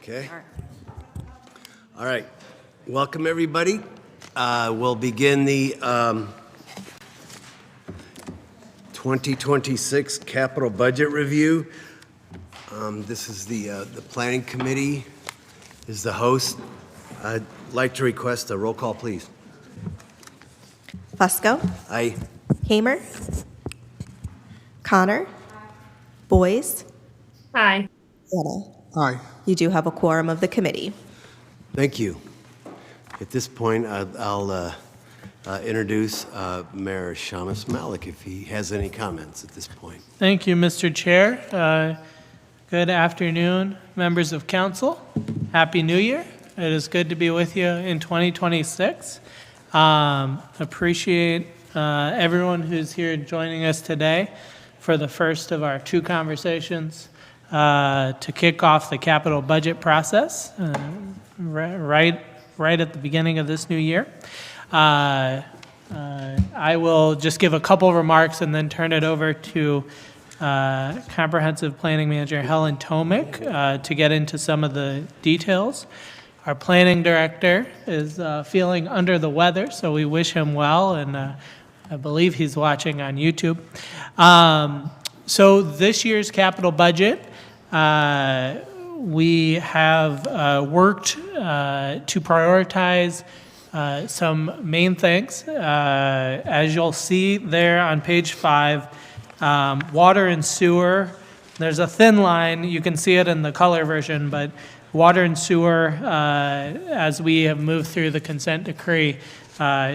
Okay. All right. Welcome, everybody. We'll begin the 2026 capital budget review. This is the Planning Committee is the host. I'd like to request a roll call, please. Fusco. Aye. Hamer. Connor. Boyes. Aye. Anna. Aye. You do have a quorum of the committee. Thank you. At this point, I'll introduce Mayor Shamus Malik if he has any comments at this point. Thank you, Mr. Chair. Good afternoon, members of council. Happy New Year. It is good to be with you in 2026. Appreciate everyone who's here joining us today for the first of our two conversations to kick off the capital budget process right at the beginning of this new year. I will just give a couple of remarks and then turn it over to Comprehensive Planning Manager Helen Tomic to get into some of the details. Our planning director is feeling under the weather, so we wish him well, and I believe he's watching on YouTube. So this year's capital budget, we have worked to prioritize some main things. As you'll see there on page 5, water and sewer, there's a thin line. You can see it in the color version, but water and sewer, as we have moved through the consent decree,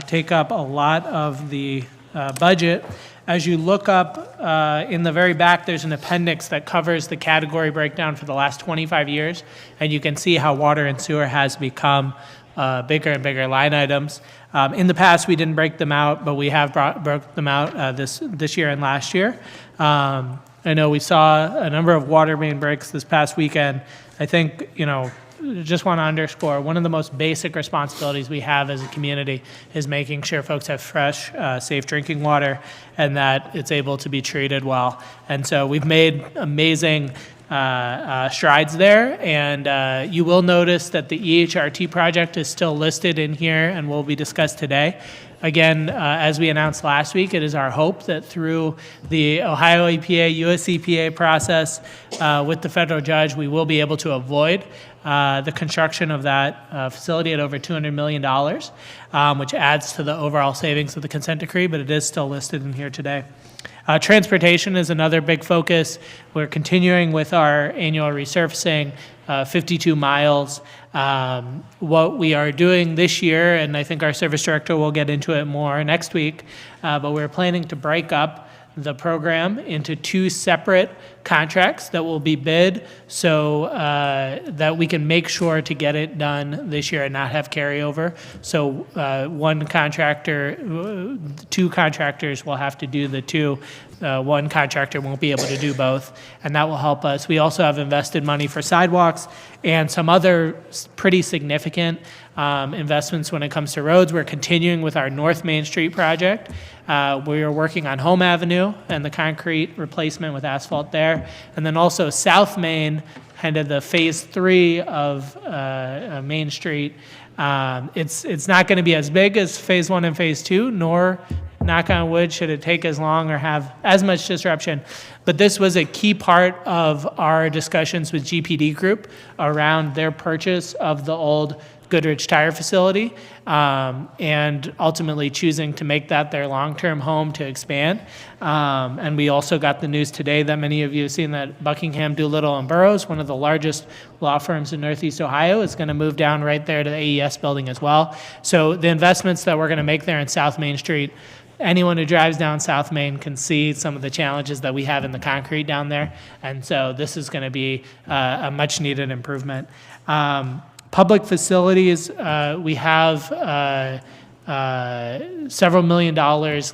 take up a lot of the budget. As you look up in the very back, there's an appendix that covers the category breakdown for the last 25 years, and you can see how water and sewer has become bigger and bigger line items. In the past, we didn't break them out, but we have broke them out this year and last year. I know we saw a number of water main breaks this past weekend. I think, just want to underscore, one of the most basic responsibilities we have as a community is making sure folks have fresh, safe drinking water and that it's able to be treated well. And so we've made amazing strides there, and you will notice that the EHRT project is still listed in here and will be discussed today. Again, as we announced last week, it is our hope that through the Ohio EPA, US EPA process with the federal judge, we will be able to avoid the construction of that facility at over $200 million, which adds to the overall savings of the consent decree, but it is still listed in here today. Transportation is another big focus. We're continuing with our annual resurfacing, 52 miles. What we are doing this year, and I think our service director will get into it more next week, but we're planning to break up the program into 2 separate contracts that will be bid so that we can make sure to get it done this year and not have carryover. So two contractors will have to do the 2. One contractor won't be able to do both, and that will help us. We also have invested money for sidewalks and some other pretty significant investments when it comes to roads. We're continuing with our North Main Street project. We are working on Home Avenue and the concrete replacement with asphalt there. And then also South Main, kind of the phase 3 of Main Street. It's not going to be as big as phase 1 and phase 2, nor, knock on wood, should it take as long or have as much disruption. But this was a key part of our discussions with GPD Group around their purchase of the old Goodrich Tire facility, and ultimately choosing to make that their long-term home to expand. And we also got the news today that many of you have seen that Buckingham, Doolittle, and Burroughs, one of the largest law firms in Northeast Ohio, is going to move down right there to the AES building as well. So the investments that we're going to make there in South Main Street, anyone who drives down South Main can see some of the challenges that we have in the concrete down there. And so this is going to be a much-needed improvement. Public facilities, we have several $1 million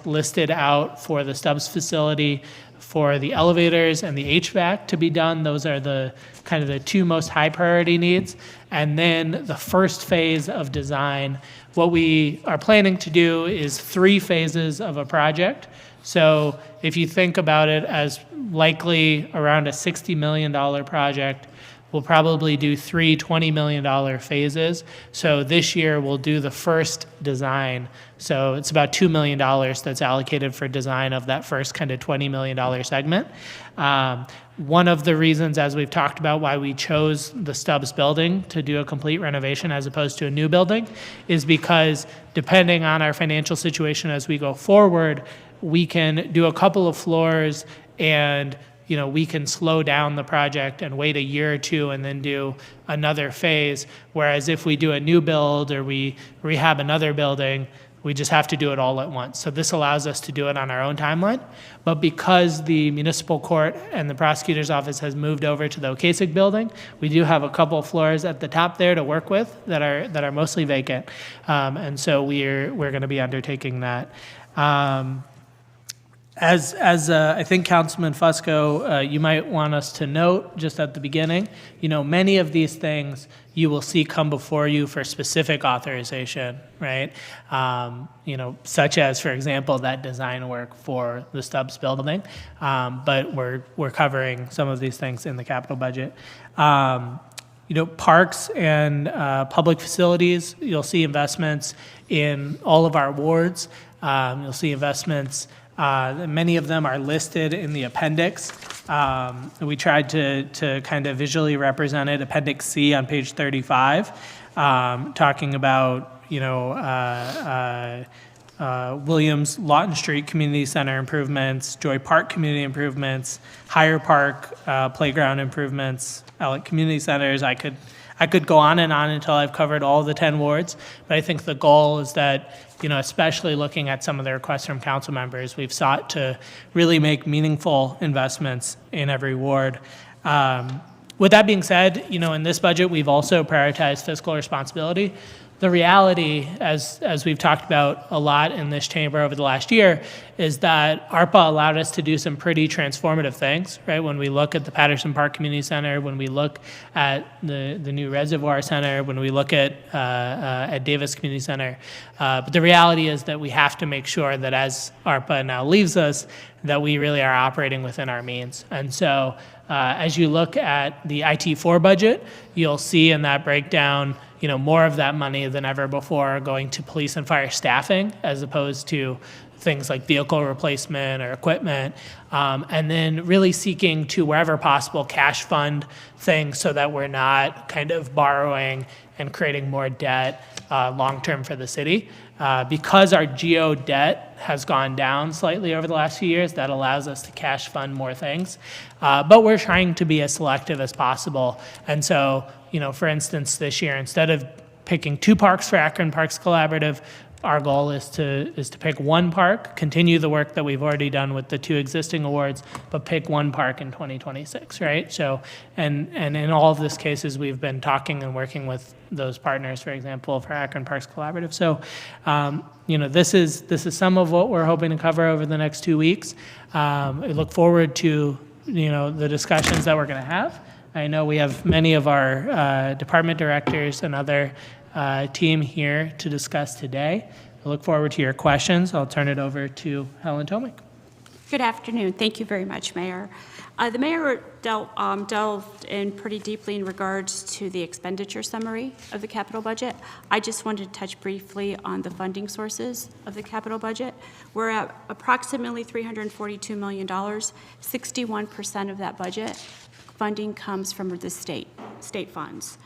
listed out for the Stubbs facility, for the elevators and the HVAC to be done. Those are the kind of the 2 most high priority needs. And then the first phase of design, what we are planning to do is 3 phases of a project. So if you think about it as likely around a $60 million project, we'll probably do 3 $20 million phases. So this year we'll do the first design. So it's about $2 million that's allocated for design of that first kind of $20 million segment. One of the reasons, as we've talked about, why we chose the Stubbs building to do a complete renovation as opposed to a new building is because depending on our financial situation as we go forward, we can do a couple of floors and we can slow down the project and wait a year or two and then do another phase. Whereas if we do a new build or we rehab another building, we just have to do it all at once. So this allows us to do it on our own timeline. But because the municipal court and the prosecutor's office has moved over to the Ocasek building, we do have a couple of floors at the top there to work with that are mostly vacant. And so we're going to be undertaking that. As I think Councilman Fusco, you might want us to note just at the beginning, many of these things you will see come before you for specific authorization, right? Such as, for example, that design work for the Stubbs building. But we're covering some of these things in the capital budget. Parks and public facilities, you'll see investments in all of our wards. You'll see investments. Many of them are listed in the appendix. We tried to kind of visually represent it, Appendix C on page 35, talking about, Williams Lawton Street Community Center improvements, Joy Park community improvements, Higher Park playground improvements, Alec Community Centers. I could go on and on until I've covered all the 10 wards, but I think the goal is that, especially looking at some of the requests from council members, we've sought to really make meaningful investments in every ward. With that being said, in this budget, we've also prioritized fiscal responsibility. The reality, as we've talked about a lot in this chamber over the last year, is that ARPA allowed us to do some pretty transformative things, right? When we look at the Patterson Park Community Center, when we look at the new Reservoir Center, when we look at Davis Community Center. But the reality is that we have to make sure that as ARPA now leaves us, that we really are operating within our means. And so as you look at the IT4 budget, you'll see in that breakdown more of that money than ever before going to police and fire staffing as opposed to things like vehicle replacement or equipment, and then really seeking to, wherever possible, cash fund things so that we're not kind of borrowing and creating more debt long-term for the city. Because our geo debt has gone down slightly over the last few years, that allows us to cash fund more things. But we're trying to be as selective as possible. And so, for instance, this year, instead of picking 2 parks for Akron Parks Collaborative, our goal is to pick 1 park, continue the work that we've already done with the 2 existing awards, but pick 1 park in 2026, right? So, and in all of these cases, we've been talking and working with those partners, for example, for Akron Parks Collaborative. So, this is some of what we're hoping to cover over the next 2 weeks. I look forward to, the discussions that we're going to have. I know we have many of our department directors and other team here to discuss today. I look forward to your questions. I'll turn it over to Helen Tomick. Good afternoon. Thank you very much, Mayor. The mayor delved in pretty deeply in regards to the expenditure summary of the capital budget. I just wanted to touch briefly on the funding sources of the capital budget. We're at approximately $342 million. 61% of that budget funding comes from the state funds.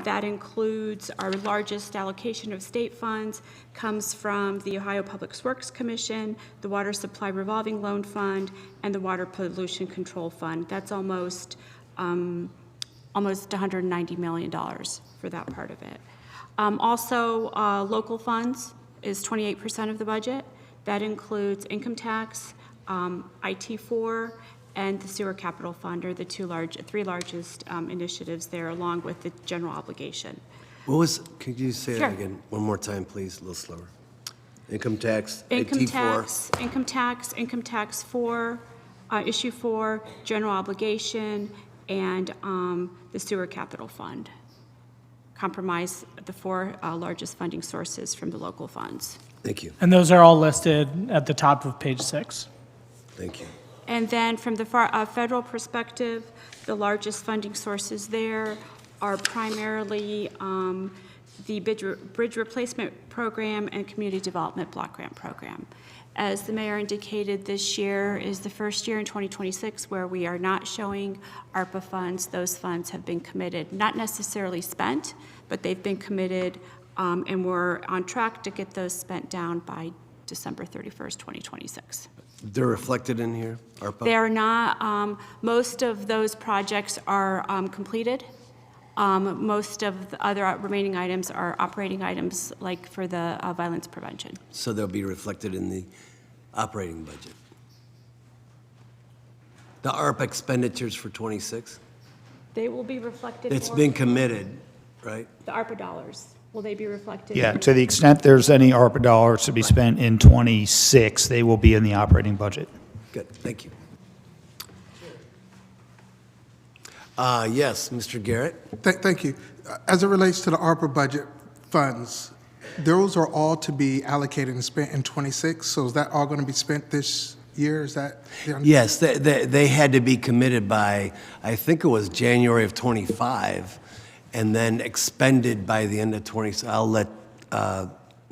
That includes our largest allocation of state funds comes from the Ohio Public Works Commission, the Water Supply Revolving Loan Fund, and the Water Pollution Control Fund. That's almost $190 million for that part of it. Also, local funds is 28% of the budget. That includes income tax, IT4, and the Sewer Capital Fund are the three largest initiatives there, along with the general obligation. Could you say Sure. that again one more time, please, a little slower? Income tax, Income IT4. income tax 4, issue 4, general obligation, and the Sewer Capital Fund. Comprise the 4 largest funding sources from the local funds. Thank you, And those are all listed at the top of page 6. thank you. And then from the federal perspective, the largest funding sources there are primarily the Bridge Replacement Program and Community Development Block Grant Program. As the mayor indicated, this year is the first year in 2026 where we are not showing ARPA funds. Those funds have been committed, not necessarily spent, but they've been committed, and we're on track to get those spent down by December 31st, 2026. They're reflected in here, ARPA? They are not, most of those projects are completed. Most of the other remaining items are operating items, like for the violence prevention. So they'll be reflected in the operating budget. The ARPA expenditures for 26? They will be reflected. It's been committed, right? The ARPA dollars, will they be reflected? Yeah, to the extent there's any ARPA dollars to be spent in '26, they will be in the operating budget. Good, thank you. Yes, Mr. Garrett? Thank you. As it relates to the ARPA budget funds, those are all to be allocated and spent in '26, so is that all going to be spent this year? Is that? Yes, they had to be committed by, I think it was January of '25, and then expended by the end of '20. I'll let.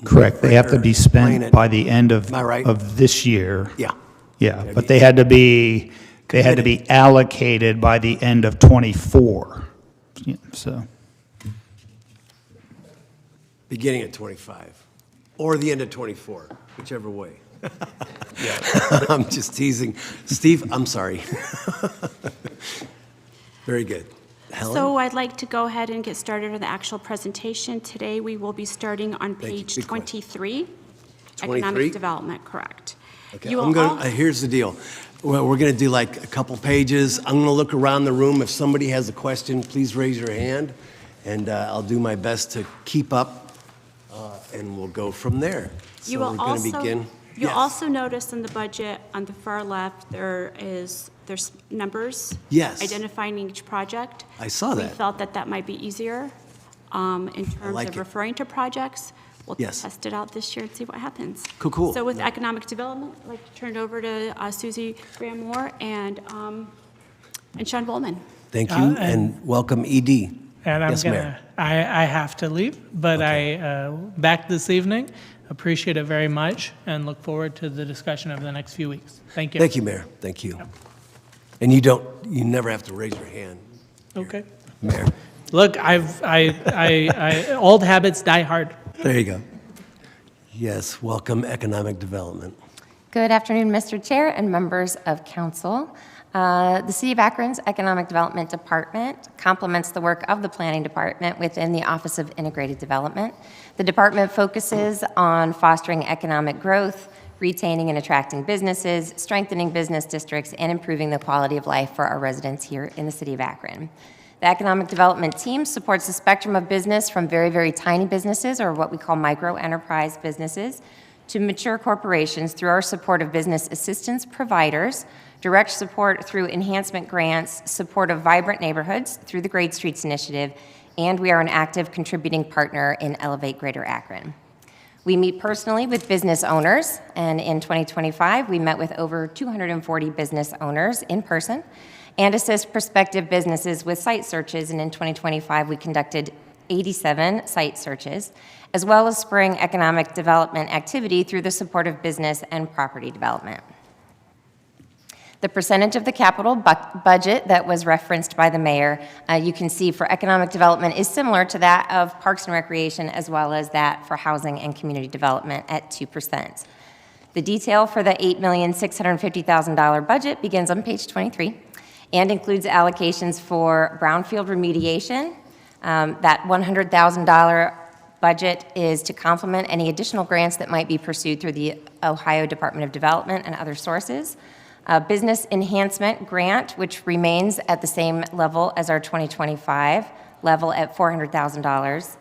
Correct. They have to be explain spent it. by the end of, Am I right? of this year. Yeah. Yeah, but they had to be allocated by the end of '24. Yeah, so, Beginning of '25, or the end of '24, whichever way. I'm just teasing. Steve, I'm sorry. Very good. Helen? So I'd like to go ahead and get started with the actual presentation. Today, we will be starting on Thank you. page Be quick. 23. 23? Economic development, correct. Okay, You I'm will going. all- Here's the deal. Well, we're going to do like a couple pages. I'm going to look around the room. If somebody has a question, please raise your hand, and I'll do my best to keep up, and we'll go from there. You So will we're going to also, begin. you'll Yes. also notice in the budget on the far left, there's numbers. Yes. Identifying each project. I saw We that. felt that that might be easier in terms like of it. referring to projects. We'll Yes. test it out this year and see what happens. Cool. So with economic development, I'd like to turn it over to Susie Graham-Moore and Sean Bowman. Thank you, and- and welcome, ED. And I'm Yes, Mayor. I have to leave, but I, back this evening, appreciate it very much and look forward to the discussion over the next few weeks. Thank you. Thank you, Mayor. Thank you. And you never have to raise your hand, Okay. Mayor. Look, old habits die hard. There you go. Yes, welcome, economic development. Good afternoon, Mr. Chair and members of council. The City of Akron's Economic Development Department complements the work of the Planning Department within the Office of Integrated Development. The department focuses on fostering economic growth, retaining and attracting businesses, strengthening business districts, and improving the quality of life for our residents here in the City of Akron. The Economic Development Team supports the spectrum of business from very, very tiny businesses, or what we call micro-enterprise businesses, to mature corporations through our support of business assistance providers, direct support through enhancement grants, support of vibrant neighborhoods through the Great Streets Initiative, and we are an active contributing partner in Elevate Greater Akron. We meet personally with business owners, and in 2025, we met with over 240 business owners in person and assist prospective businesses with site searches, and in 2025, we conducted 87 site searches, as well as spurring economic development activity through the support of business and property development. The percentage of the capital budget that was referenced by the mayor, you can see for economic development is similar to that of Parks and Recreation, as well as that for housing and community development at 2%. The detail for the $8,650,000 budget begins on page 23 and includes allocations for brownfield remediation. That $100,000 budget is to complement any additional grants that might be pursued through the Ohio Department of Development and other sources. Business enhancement grant, which remains at the same level as our 2025 level at $400,000.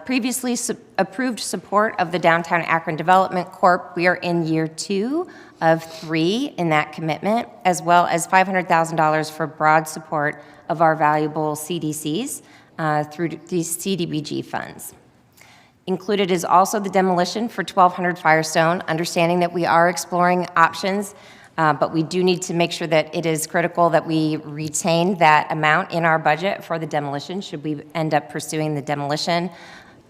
Previously approved support of the Downtown Akron Development Corp. We are in year 2 of 3 in that commitment, as well as $500,000 for broad support of our valuable CDCs through these CDBG funds. Included is also the demolition for 1200 Firestone, understanding that we are exploring options But we do need to make sure that it is critical that we retain that amount in our budget for the demolition, should we end up pursuing the demolition,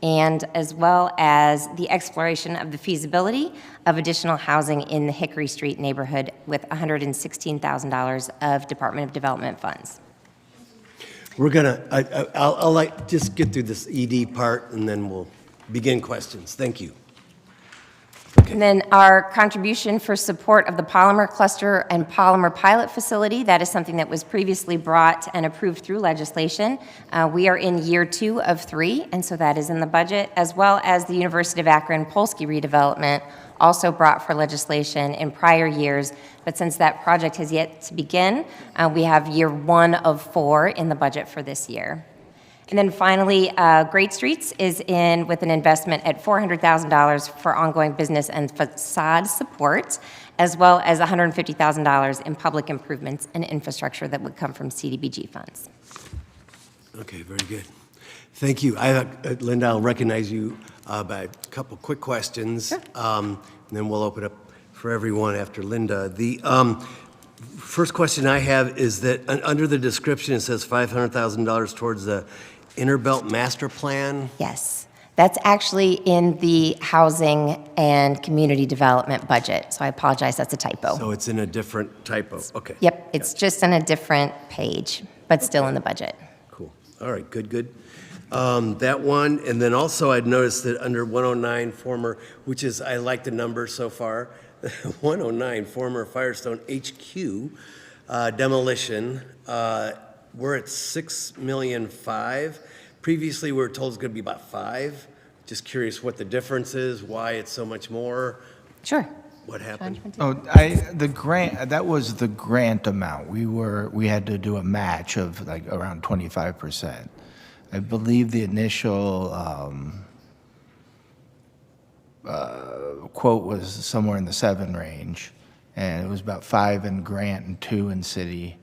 and as well as the exploration of the feasibility of additional housing in the Hickory Street neighborhood with $116,000 of Department of Development funds. We're gonna, I'll like, just get through this ED part, and then we'll begin questions. Thank you. And then our contribution for support of the polymer cluster and polymer pilot facility, that is something that was previously brought and approved through legislation. We are in year 2 of 3, and so that is in the budget, as well as the University of Akron Polsky redevelopment, also brought for legislation in prior years. But since that project has yet to begin, we have year 1 of 4 in the budget for this year. And then finally, Great Streets is in with an investment at $400,000 for ongoing business and facade support, as well as $150,000 in public improvements and infrastructure that would come from CDBG funds. Okay, very good. Thank you. Linda, I'll recognize you by a couple quick questions. Sure. And then we'll open up for everyone after Linda. The first question I have is that under the description, it says $500,000 towards the Interbelt Master Plan. Yes, that's actually in the housing and community development budget, so I apologize, that's a typo. So it's in a different typo. Okay. Yep, it's just on a different page, but still in the budget. Cool. All right, good, good. That one, and then also I'd noticed that under 109 former, which is, I like the number so far, 109 former Firestone HQ demolition, we're at $6.5 million. Previously, we were told it's going to be about 5. Just curious what the difference is, why it's so much more, Sure. what happened? Oh, the grant, that was the grant amount. We had to do a match of like around 25%. I believe the initial quote was somewhere in the 7 range, and it was about 5 in grant and 2 in city.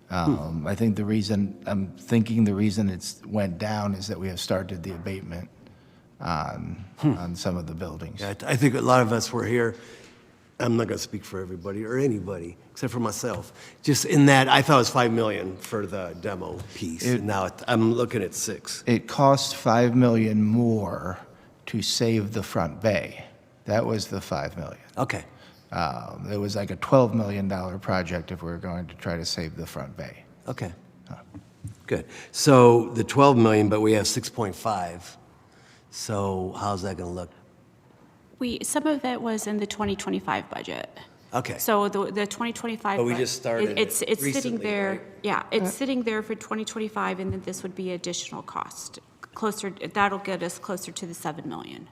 I'm thinking the reason it's went down is that we have started the abatement on some of the buildings. Yeah, I think a lot of us were here. I'm not going to speak for everybody or anybody except for myself. Just in that, I thought it was $5 million for the demo piece. Now I'm looking at 6. It cost $5 million more to save the front bay. That was the $5 million. Okay. It was like a $12 million project if we were going to try to save the front bay. Okay. Good. So the 12 million, but we have 6.5. So how's that going to look? Some of it was in the 2025 budget. Okay. So the 2025. But we just started It's it sitting recently, there. right? Yeah, it's sitting there for 2025, and then this would be additional cost. That'll get us closer to the 7 million.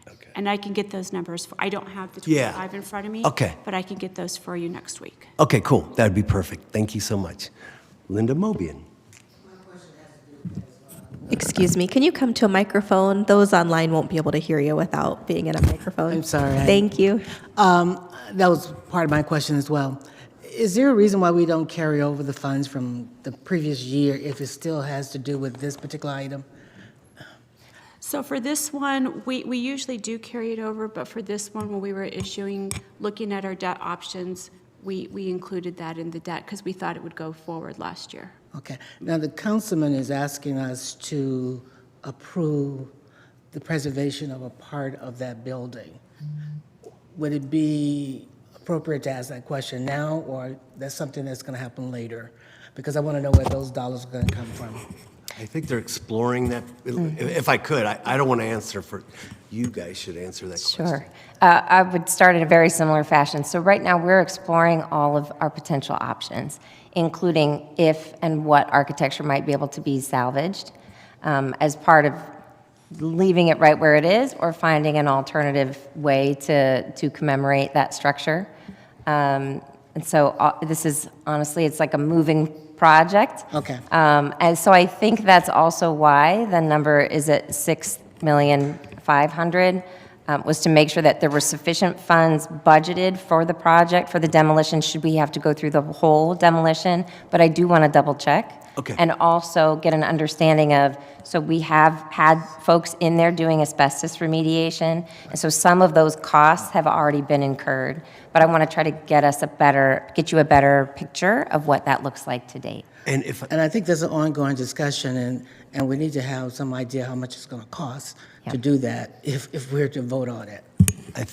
Okay. And I can get those numbers. I don't have the Yeah. 25 in front of me. Okay. But I can get those for you next week. Okay, cool. That'd be perfect. Thank you so much. Linda Mobian. Excuse me, can you come to a microphone? Those online won't be able to hear you without being in a microphone. I'm sorry. Thank you. That was part of my question as well. Is there a reason why we don't carry over the funds from the previous year if it still has to do with this particular item? So for this one, we usually do carry it over, but for this one, when we were looking at our debt options, we included that in the debt because we thought it would go forward last year. Okay. Now, the councilman is asking us to approve the preservation of a part of that building. Would it be appropriate to ask that question now, or that's something that's going to happen later? Because I want to know where those dollars are going to come from. I think they're exploring that. If I could, I don't want to answer for, you guys should answer that question. Sure. I would start in a very similar fashion. So right now, we're exploring all of our potential options, including if and what architecture might be able to be salvaged as part of leaving it right where it is or finding an alternative way to commemorate that structure. And so this is, honestly, it's like a moving project. Okay. And so I think that's also why the number is at $6,500,000, was to make sure that there were sufficient funds budgeted for the project, for the demolition, should we have to go through the whole demolition. But I do want to double check Okay. And also get an understanding of, so we have had folks in there doing asbestos remediation, and so some of those costs have already been incurred. But I want to try to get you a better picture of what that looks like to date. And And I think there's an ongoing discussion, and we need to have some idea how much it's going to cost to do that if we're to vote on it.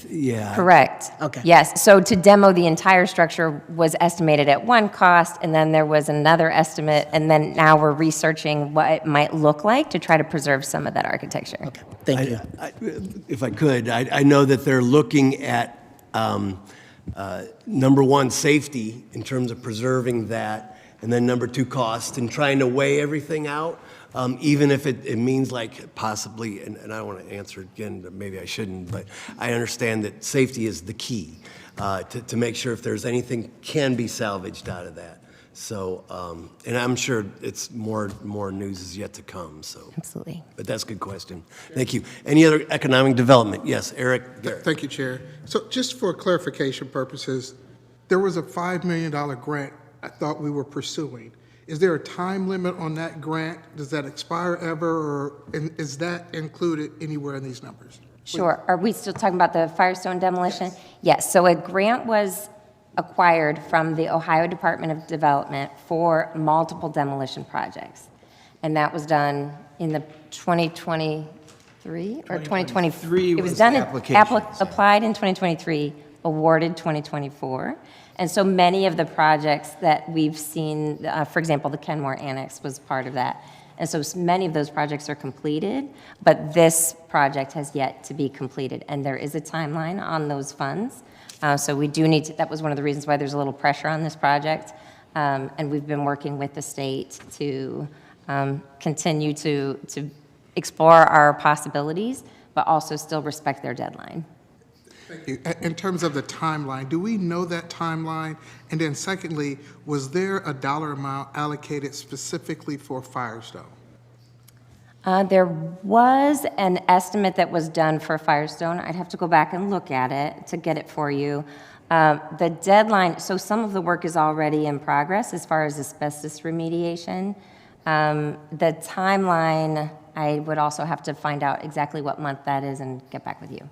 yeah. Correct. Okay. Yes, so to demo the entire structure was estimated at one cost, and then there was another estimate, and then now we're researching what it might look like to try to preserve some of that architecture. Okay, thank you. If I could, I know that they're looking at, number one, safety in terms of preserving that, and then number two, cost, and trying to weigh everything out, even if it means like possibly, and I don't want to answer again, but maybe I shouldn't, but I understand that safety is the key to make sure if there's anything can be salvaged out of that. So, and I'm sure it's more news is yet to come, so. Absolutely. But that's a good question. Thank you. Any other economic development? Yes, Eric Garrett. Thank you, Chair. So just for clarification purposes, there was a $5 million grant I thought we were pursuing. Is there a time limit on that grant? Does that expire ever, and is that included anywhere in these numbers? Sure. Are we still talking about the Firestone demolition? Yes. So a grant was acquired from the Ohio Department of Development for multiple demolition projects. And that was done in the 2023 or 2020? It was done, applied in 2023, awarded 2024. And so many of the projects that we've seen, for example, the Kenmore Annex was part of that. And so many of those projects are completed, but this project has yet to be completed. And there is a timeline on those funds. So we do need to, that was one of the reasons why there's a little pressure on this project. And we've been working with the state to continue to explore our possibilities, but also still respect their deadline. Thank you. In terms of the timeline, do we know that timeline? And then secondly, was there a dollar amount allocated specifically for Firestone? There was an estimate that was done for Firestone. I'd have to go back and look at it to get it for you. The deadline, so some of the work is already in progress as far as asbestos remediation. The timeline, I would also have to find out exactly what month that is and get back with you.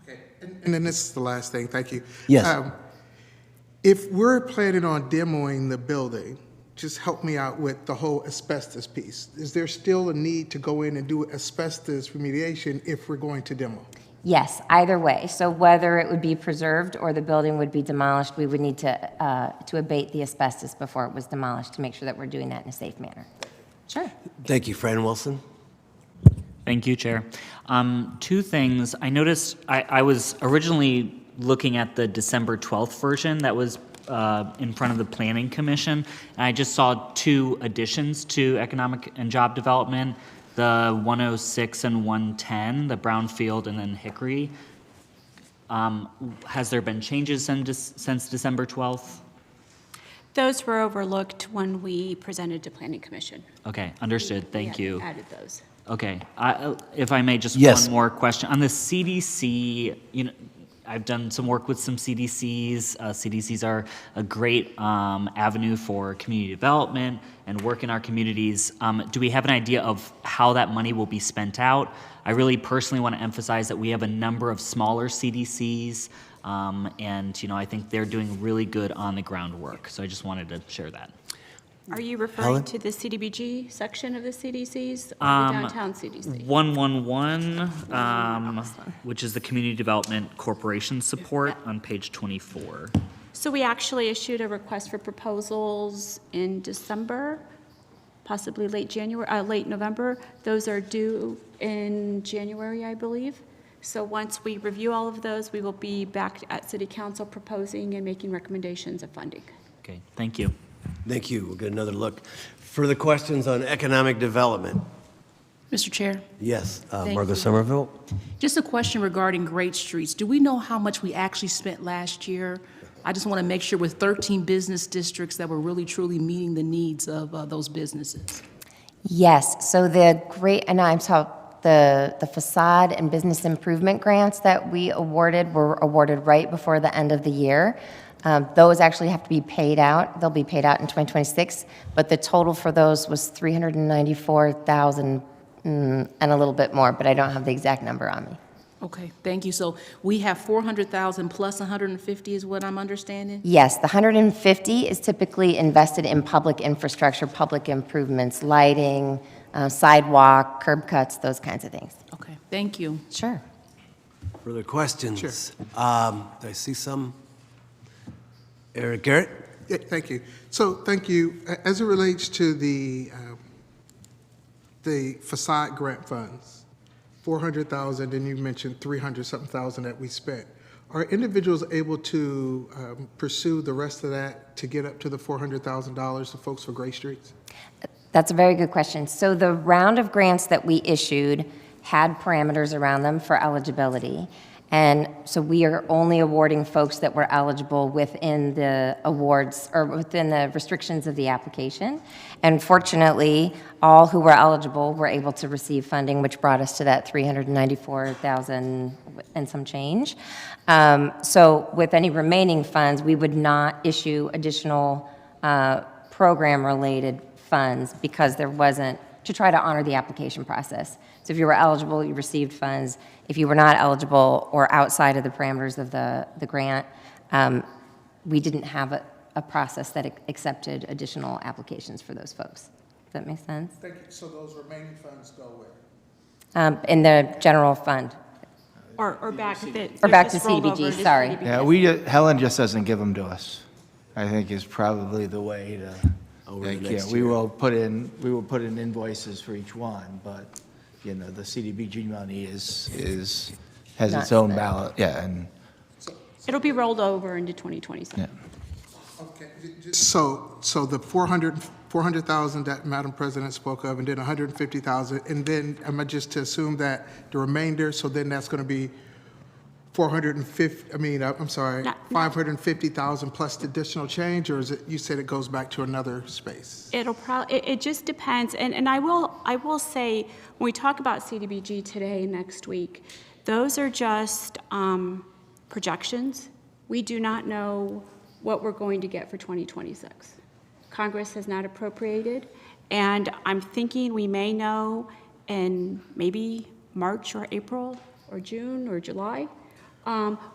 Okay. And then this is the last thing. Thank you. Yes. If we're planning on demoing the building, just help me out with the whole asbestos piece. Is there still a need to go in and do asbestos remediation if we're going to demo? Yes, either way. So whether it would be preserved or the building would be demolished, we would need to abate the asbestos before it was demolished to make sure that we're doing that in a safe manner. Sure. Thank you, Fran Wilson. Thank you, Chair. Two things. I noticed I was originally looking at the December 12th version that was in front of the Planning Commission, and I just saw two additions to Economic and Job Development, the 106 and 110, the Brownfield and then Hickory. Has there been changes since December 12th? Those were overlooked when we presented to Planning Commission. Okay, understood. Thank you. Added those. Okay, if I may, just Yes. one more question. On the CDC, I've done some work with some CDCs. CDCs are a great avenue for community development and work in our communities. Do we have an idea of how that money will be spent out? I really personally want to emphasize that we have a number of smaller CDCs, and I think they're doing really good on the ground work. So I just wanted to share that. Are you referring Helen? to the CDBG section of the CDCs or the downtown CDC? 111, which is the Community Development Corporation support on page 24. So we actually issued a request for proposals in December, possibly late November. Those are due in January, I believe. So once we review all of those, we will be back at City Council proposing and making recommendations of funding. Okay, thank you. Thank you. We'll get another look. Further questions on economic development? Mr. Chair, Yes, Thank Margaret you. Somerville? just a question regarding Great Streets. Do we know how much we actually spent last year? I just want to make sure with 13 business districts that we're really truly meeting the needs of those businesses. Yes, so the facade and business improvement grants that we awarded were awarded right before the end of the year. Those actually have to be paid out. They'll be paid out in 2026, but the total for those was 394,000 and a little bit more, but I don't have the exact number on me. Okay, thank you. So we have 400,000 plus 150 is what I'm understanding? Yes, the 150 is typically invested in public infrastructure, public improvements, lighting, sidewalk, curb cuts, those kinds of things. Okay, thank you. Sure. Further questions? Do I see some? Eric Garrett? Yeah, thank you. So, thank you. As it relates to the facade grant funds, 400,000, and you mentioned 300-something thousand that we spent. Are individuals able to pursue the rest of that to get up to the $400,000 to folks for Gray Streets? That's a very good question. So the round of grants that we issued had parameters around them for eligibility. And so we are only awarding folks that were eligible within the awards or within the restrictions of the application. And fortunately, all who were eligible were able to receive funding, which brought us to that 394,000 and some change. So with any remaining funds, we would not issue additional program-related funds because there wasn't, to try to honor the application process. So if you were eligible, you received funds. If you were not eligible or outside of the parameters of the grant, we didn't have a process that accepted additional applications for those folks. Does that make sense? Thank you. So those remaining funds go where? In the general fund. Or back that. Or back to just rolled over CDBG, to sorry. CDBG. Yeah, Helen just doesn't give them to us, I think is probably the way to. Over the Yeah, next we year. will put in invoices for each one, but, you know, the CDBG money has Not its own spent. ballot, yeah, and, It'll be rolled over into 2027. yeah. Okay. So the 400,000 that Madam President spoke of, and then 150,000, and then am I just to assume that the remainder, so then that's going to be 450, I'm sorry, No. 550,000 plus the additional change, or is it, you said it goes back to another space? It'll probably, it just depends, and I will say, when we talk about CDBG today, next week, those are just projections. We do not know what we're going to get for 2026. Congress has not appropriated, and I'm thinking we may know in maybe March or April or June or July.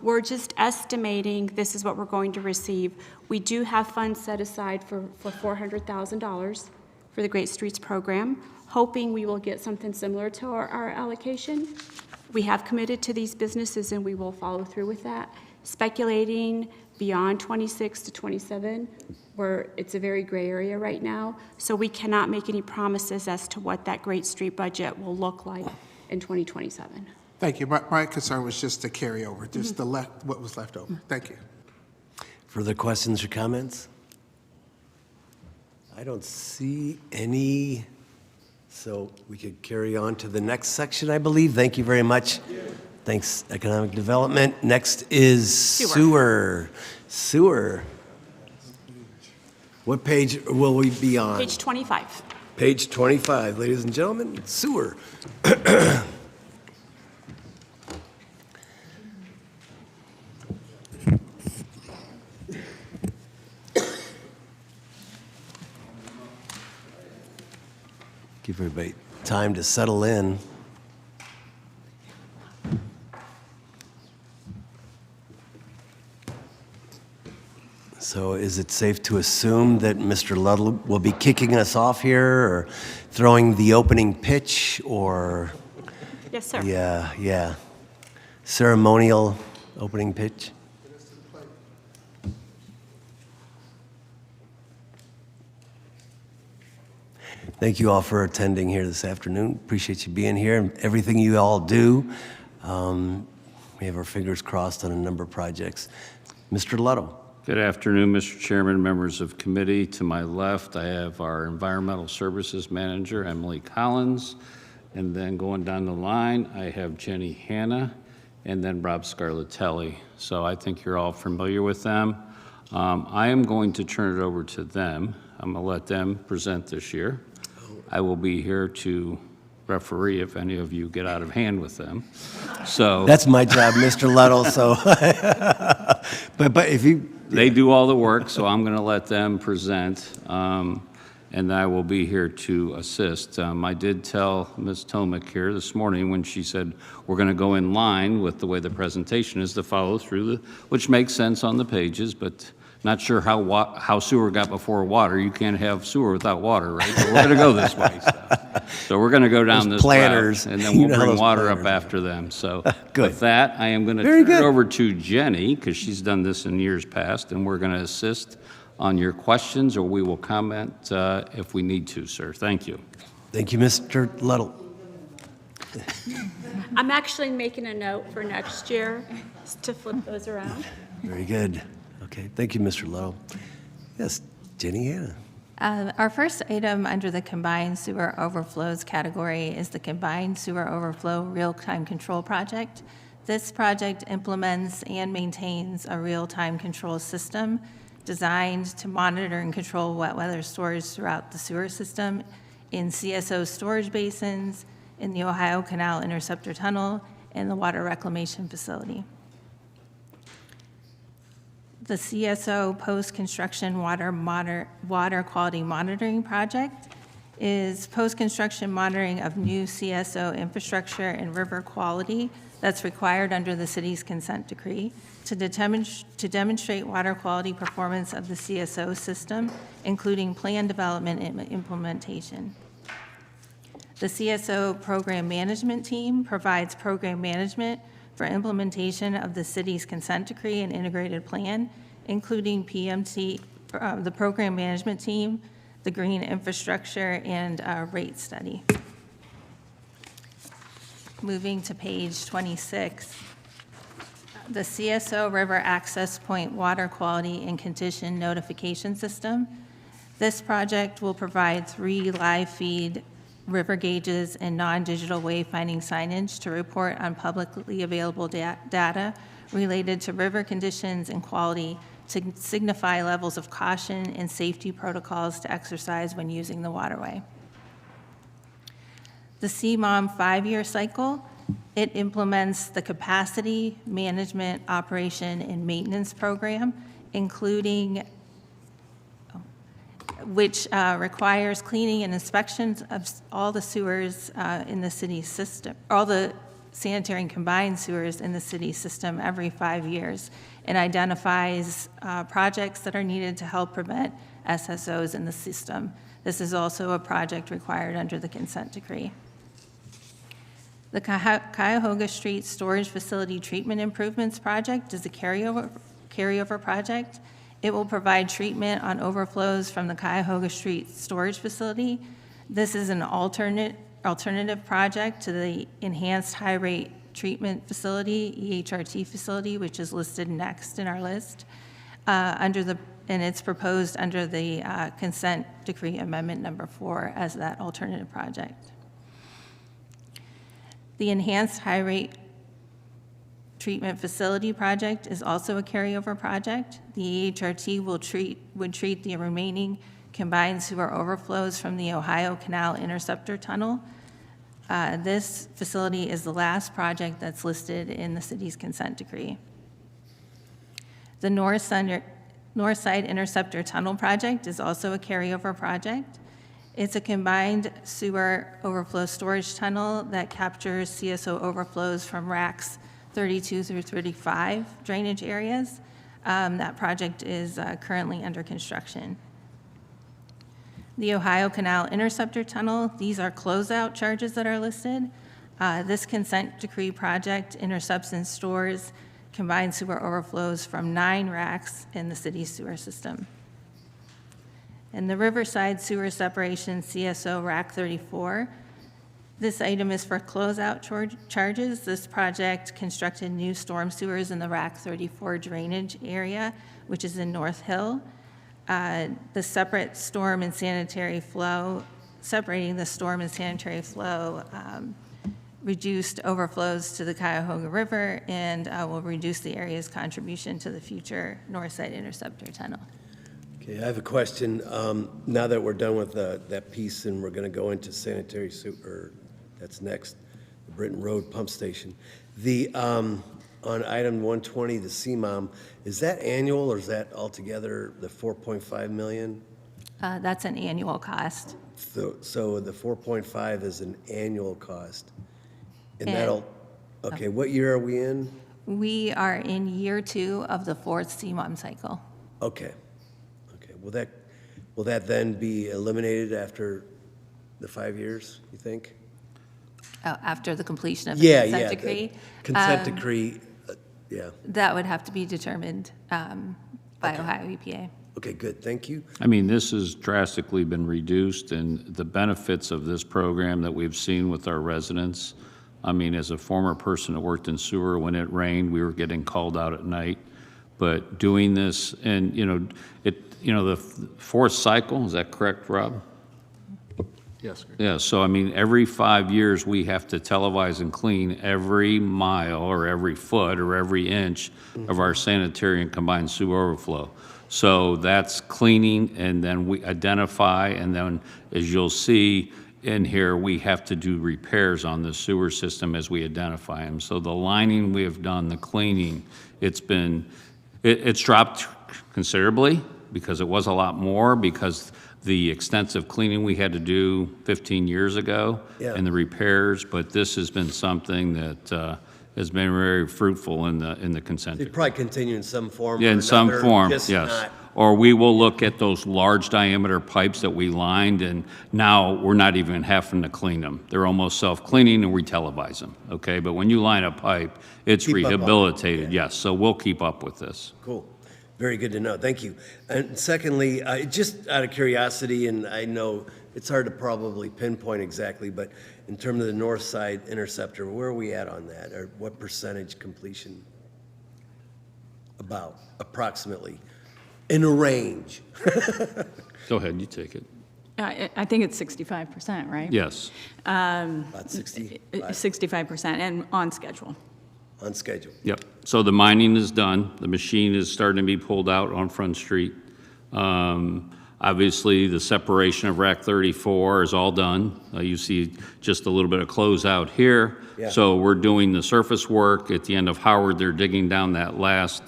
We're just estimating this is what we're going to receive. We do have funds set aside for $400,000 for the Great Streets program, hoping we will get something similar to our allocation. We have committed to these businesses and we will follow through with that. Speculating beyond 26 to 27, where it's a very gray area right now, so we cannot make any promises as to what that Great Street budget will look like in 2027. Thank you. My concern was just the carryover, just the what was left over. Thank you. Further questions or comments? I don't see any, so we could carry on to the next section, I believe. Thank you very much. Thanks, Economic Development. Next is sewer. Sewer. What page will we be on? Page 25. Page 25, ladies and gentlemen, sewer. Give everybody time to settle in. So is it safe to assume that Mr. Ludlow will be kicking us off here or throwing the opening pitch or Yes, sir. yeah, ceremonial opening pitch? Thank you all for attending here this afternoon. Appreciate you being here and everything you all do. We have our fingers crossed on a number of projects. Mr. Ludlow. Good afternoon, Mr. Chairman, members of committee. To my left, I have our Environmental Services Manager, Emily Collins. And then going down the line, I have Jenny Hanna and then Rob Scarlatelli. So I think you're all familiar with them. I am going to turn it over to them. I'm going to let them present this year. I will be here to referee if any of you get out of hand with them. So That's my job, Mr. Ludlow, so. But if you They do all the work, so I'm going to let them present, and I will be here to assist. I did tell Ms. Tomic here this morning when she said we're going to go in line with the way the presentation is to follow through, which makes sense on the pages, but not sure how sewer got before water. You can't have sewer without water, right? But we're going to go this way. So we're going to go down Those this planners, route, and then you we'll know bring those water up planners. after them. So Good. with that, I am going to Very turn it good. over to Jenny, because she's done this in years past, and we're going to assist on your questions, or we will comment if we need to, sir. Thank you. Thank you, Mr. Luddle. I'm actually making a note for next year to flip those around. Very good. Okay, thank you, Mr. Luddle. Yes, Jenny Hanna. Our first item under the combined sewer overflows category is the Combined Sewer Overflow Real-Time Control Project. This project implements and maintains a real-time control system designed to monitor and control wet weather storage throughout the sewer system in CSO storage basins, in the Ohio Canal Interceptor Tunnel, and the Water Reclamation Facility. The CSO Post-Construction Water Quality Monitoring Project is post-construction monitoring of new CSO infrastructure and river quality that's required under the city's consent decree to demonstrate water quality performance of the CSO system, including plan development and implementation. The CSO Program Management Team provides program management for implementation of the city's consent decree and integrated plan, including PMT, the Program Management Team, the Green Infrastructure, and rate study. Moving to page 26, the CSO River Access Point Water Quality and Condition Notification System. This project will provide 3 live feed river gauges and non-digital wayfinding signage to report on publicly available data related to river conditions and quality to signify levels of caution and safety protocols to exercise when using the waterway. The CMOM 5-year cycle, it implements the capacity management, operation, and maintenance program, including which requires cleaning and inspections of all the sewers in the city system, all the sanitary and combined sewers in the city system every 5 years, and identifies projects that are needed to help prevent SSOs in the system. This is also a project required under the consent decree. The Cuyahoga Street Storage Facility Treatment Improvements Project is a carryover project. It will provide treatment on overflows from the Cuyahoga Street Storage Facility. This is an alternative project to the Enhanced High Rate Treatment Facility, EHRT facility, which is listed next in our list, and it's proposed under the Consent Decree Amendment Number 4 as that alternative project. The Enhanced High Rate Treatment Facility project is also a carryover project. The EHRT would treat the remaining combined sewer overflows from the Ohio Canal Interceptor Tunnel. This facility is the last project that's listed in the city's consent decree. The North Side Interceptor Tunnel project is also a carryover project. It's a combined sewer overflow storage tunnel that captures CSO overflows from racks 32 through 35 drainage areas. That project is currently under construction. The Ohio Canal Interceptor Tunnel, these are closeout charges that are listed. This consent decree project intercepts and stores combined sewer overflows from 9 racks in the city's sewer system. And the Riverside Sewer Separation CSO Rack 34, this item is for closeout charges. This project constructed new storm sewers in the Rack 34 drainage area, which is in North Hill. The separate storm and sanitary flow, separating the storm and sanitary flow reduced overflows to the Cuyahoga River and will reduce the area's contribution to the future Northside Interceptor Tunnel. Okay, I have a question. Now that we're done with that piece and we're going to go into sanitary sewer, that's next, the Britton Road Pump Station. on item 120, the CMOM, is that annual or is that altogether the 4.5 million? That's an annual cost. So the 4.5 is an annual cost. And And- that'll, okay, what year are we in? We are in year 2 of the 4th CMOM cycle. Okay. Okay, will that then be eliminated after the 5 years, you think? After the completion of the Yeah, consent yeah. the decree. Consent decree, yeah. That would have to be determined by Ohio EPA. Okay, good, thank you. I mean, this has drastically been reduced, and the benefits of this program that we've seen with our residents, I mean, as a former person that worked in sewer, when it rained, we were getting called out at night. But doing this, and, the fourth cycle, is that correct, Rob? Yes, sir. Yeah, so I mean, every 5 years, we have to televise and clean every mile or every foot or every inch of our sanitary and combined sewer overflow. So that's cleaning, and then we identify, and then as you'll see in here, we have to do repairs on the sewer system as we identify them. So the lining we have done, the cleaning, it's dropped considerably because it was a lot more because the extensive cleaning we had to do 15 years ago and the repairs, but this has been something that has been very fruitful in the consent They decree. probably continue in some form. Yeah, or in some another, form, just yes. not- Or we will look at those large diameter pipes that we lined, and now we're not even having to clean them. They're almost self-cleaning, and we televise them, okay? But when you line a pipe, it's Keep up on it, rehabilitated, yes, so we'll keep up with this. Cool. Very good to know. Thank you. And secondly, just out of curiosity, and I know it's hard to probably pinpoint exactly, but in terms of the north side interceptor, where are we at on that? Or what percentage completion? About, approximately, in a range? Go ahead, you take it. I think it's 65%, right? Yes. About 60? 65% and on schedule. On schedule. Yep. So the mining is done. The machine is starting to be pulled out on Front Street. Obviously, the separation of Rack 34 is all done. You see just a little bit of closeout here. Yeah. So we're doing the surface work. At the end of Howard, they're digging down that last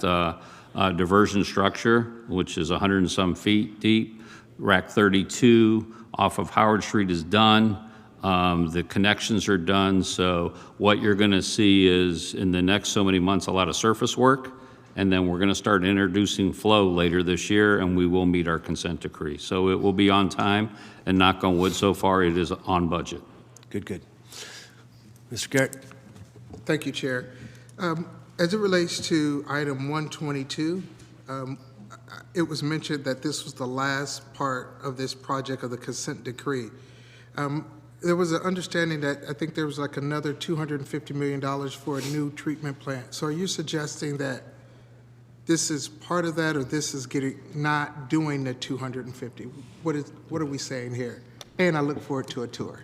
diversion structure, which is 100 and some feet deep. Rack 32 off of Howard Street is done. The connections are done, so what you're going to see is, in the next so many months, a lot of surface work, and then we're going to start introducing flow later this year, and we will meet our consent decree. So it will be on time, and knock on wood, so far, it is on budget. Good, good. Mr. Garrett? Thank you, Chair. As it relates to item 122, it was mentioned that this was the last part of this project of the consent decree. There was an understanding that I think there was like another $250 million for a new treatment plant. So are you suggesting that this is part of that, or this is not doing the 250? What are we saying here? And I look forward to a tour.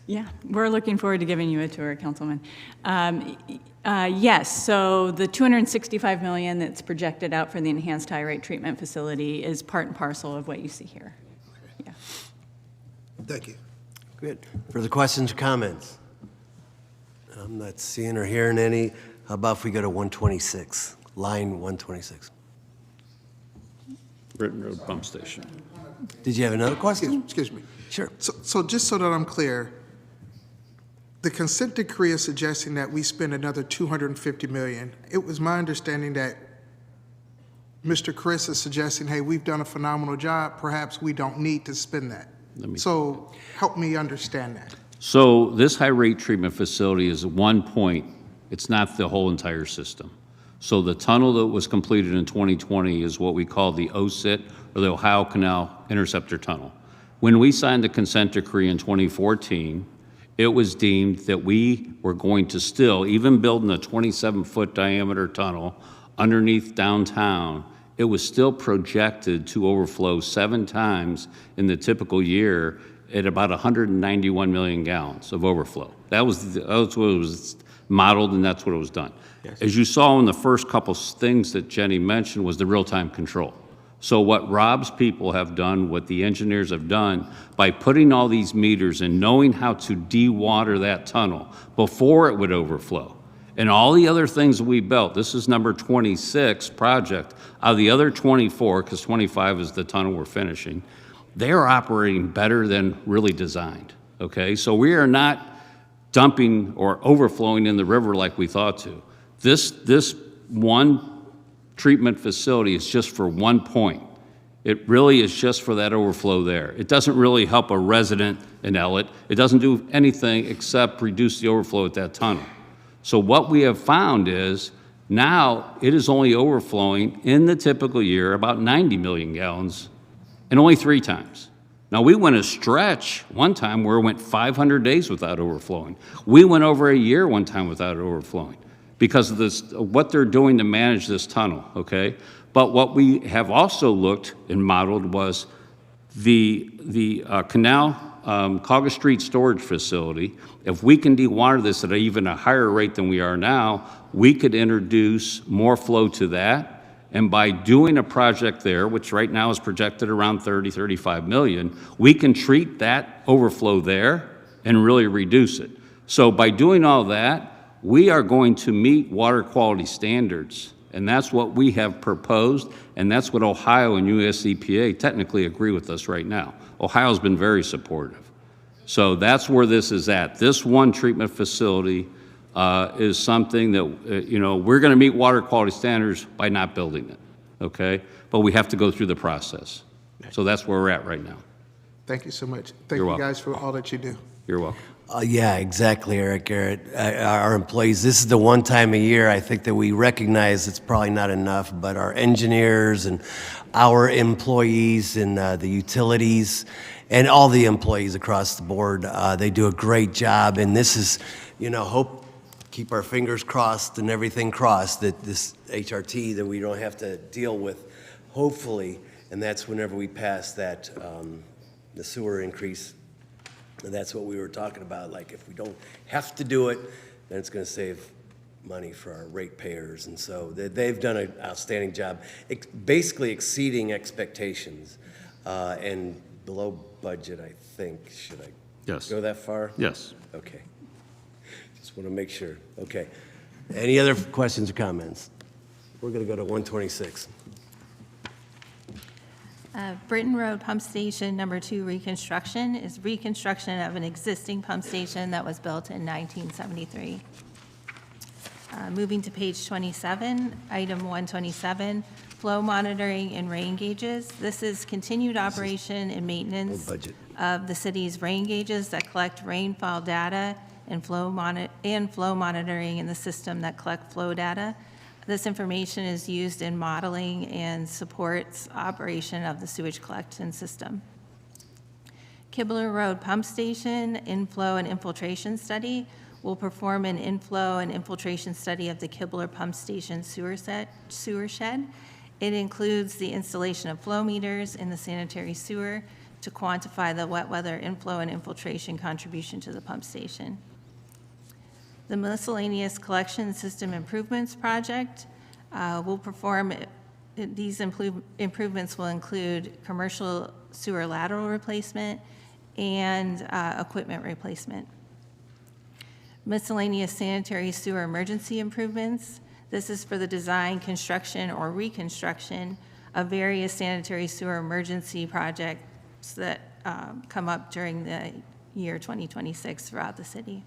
Yeah, we're looking forward to giving you a tour, Councilman. Yes, so the $265 million that's projected out for the enhanced high rate treatment facility is part and parcel of what you see here. Yeah. Thank you. Good. Further questions or comments? I'm not seeing or hearing any. How about if we go to 126, line 126? Britton Road Pump Station. Did you have another question? Excuse me. Sure. So just so that I'm clear, the consent decree is suggesting that we spend another $250 million. It was my understanding that Mr. Chris is suggesting, hey, we've done a phenomenal job, perhaps we don't need to spend that. So help me understand that. So this high-rate treatment facility is one point. It's not the whole entire system. So the tunnel that was completed in 2020 is what we call the OSIT, or the Ohio Canal Interceptor Tunnel. When we signed the consent decree in 2014, it was deemed that we were going to still, even building a 27-foot diameter tunnel underneath downtown, it was still projected to overflow 7 times in the typical year at about 191 million gallons of overflow. That was what was modeled, and that's what it was done. Yes. As you saw in the first couple things that Jenny mentioned was the real-time control. So what Rob's people have done, what the engineers have done, by putting all these meters and knowing how to dewater that tunnel before it would overflow, And all the other things we built, this is number 26 project, out of the other 24, because 25 is the tunnel we're finishing, they are operating better than really designed, okay? So we are not dumping or overflowing in the river like we thought to. This one treatment facility is just for one point. It really is just for that overflow there. It doesn't really help a resident in Ellett. It doesn't do anything except reduce the overflow at that tunnel. So what we have found is now it is only overflowing in the typical year about 90 million gallons and only 3 times. Now, we went a stretch one time where it went 500 days without overflowing. We went over a year one time without overflowing because of this, what they're doing to manage this tunnel, okay? But what we have also looked and modeled was the Cauga Street storage facility. If we can dewater this at even a higher rate than we are now, we could introduce more flow to that. And by doing a project there, which right now is projected around 30, 35 million, we can treat that overflow there and really reduce it. So by doing all that, we are going to meet water quality standards. And that's what we have proposed, and that's what Ohio and US EPA technically agree with us right now. Ohio's been very supportive. So that's where this is at. This one treatment facility is something that, we're going to meet water quality standards by not building it, okay? But we have to go through the process. So that's where we're at right now. Thank you so much. Thank You're you welcome. guys for all that you do. You're welcome. Yeah, exactly, Eric. Our employees, this is the one time a year I think that we recognize it's probably not enough, but our engineers and our employees in the utilities and all the employees across the board, they do a great job. And this is, keep our fingers crossed and everything crossed that this HRT that we don't have to deal with, hopefully, and that's whenever we pass that, the sewer increase. And that's what we were talking about, like if we don't have to do it, then it's going to save money for our ratepayers. And so they've done an outstanding job, basically exceeding expectations and below budget, I think. Should I Yes. go that far? Yes. Okay. Just want to make sure. Okay. Any other questions or comments? We're going to go to 126. Britton Road Pump Station Number 2 reconstruction is reconstruction of an existing pump station that was built in 1973. Moving to page 27, item 127, flow monitoring and rain gauges. This is continued operation and maintenance of the city's rain gauges that collect rainfall data and flow monitoring in the system that collect flow data. This information is used in modeling and supports operation of the sewage collection system. Kibler Road Pump Station inflow and infiltration study will perform an inflow and infiltration study of the Kibler Pump Station sewer shed. It includes the installation of flow meters in the sanitary sewer to quantify the wet weather inflow and infiltration contribution to the pump station. The miscellaneous collection system improvements project will perform, these improvements will include commercial sewer lateral replacement and equipment replacement. Miscellaneous sanitary sewer emergency improvements. This is for the design, construction, or reconstruction of various sanitary sewer emergency projects that come up during the year 2026 throughout the city.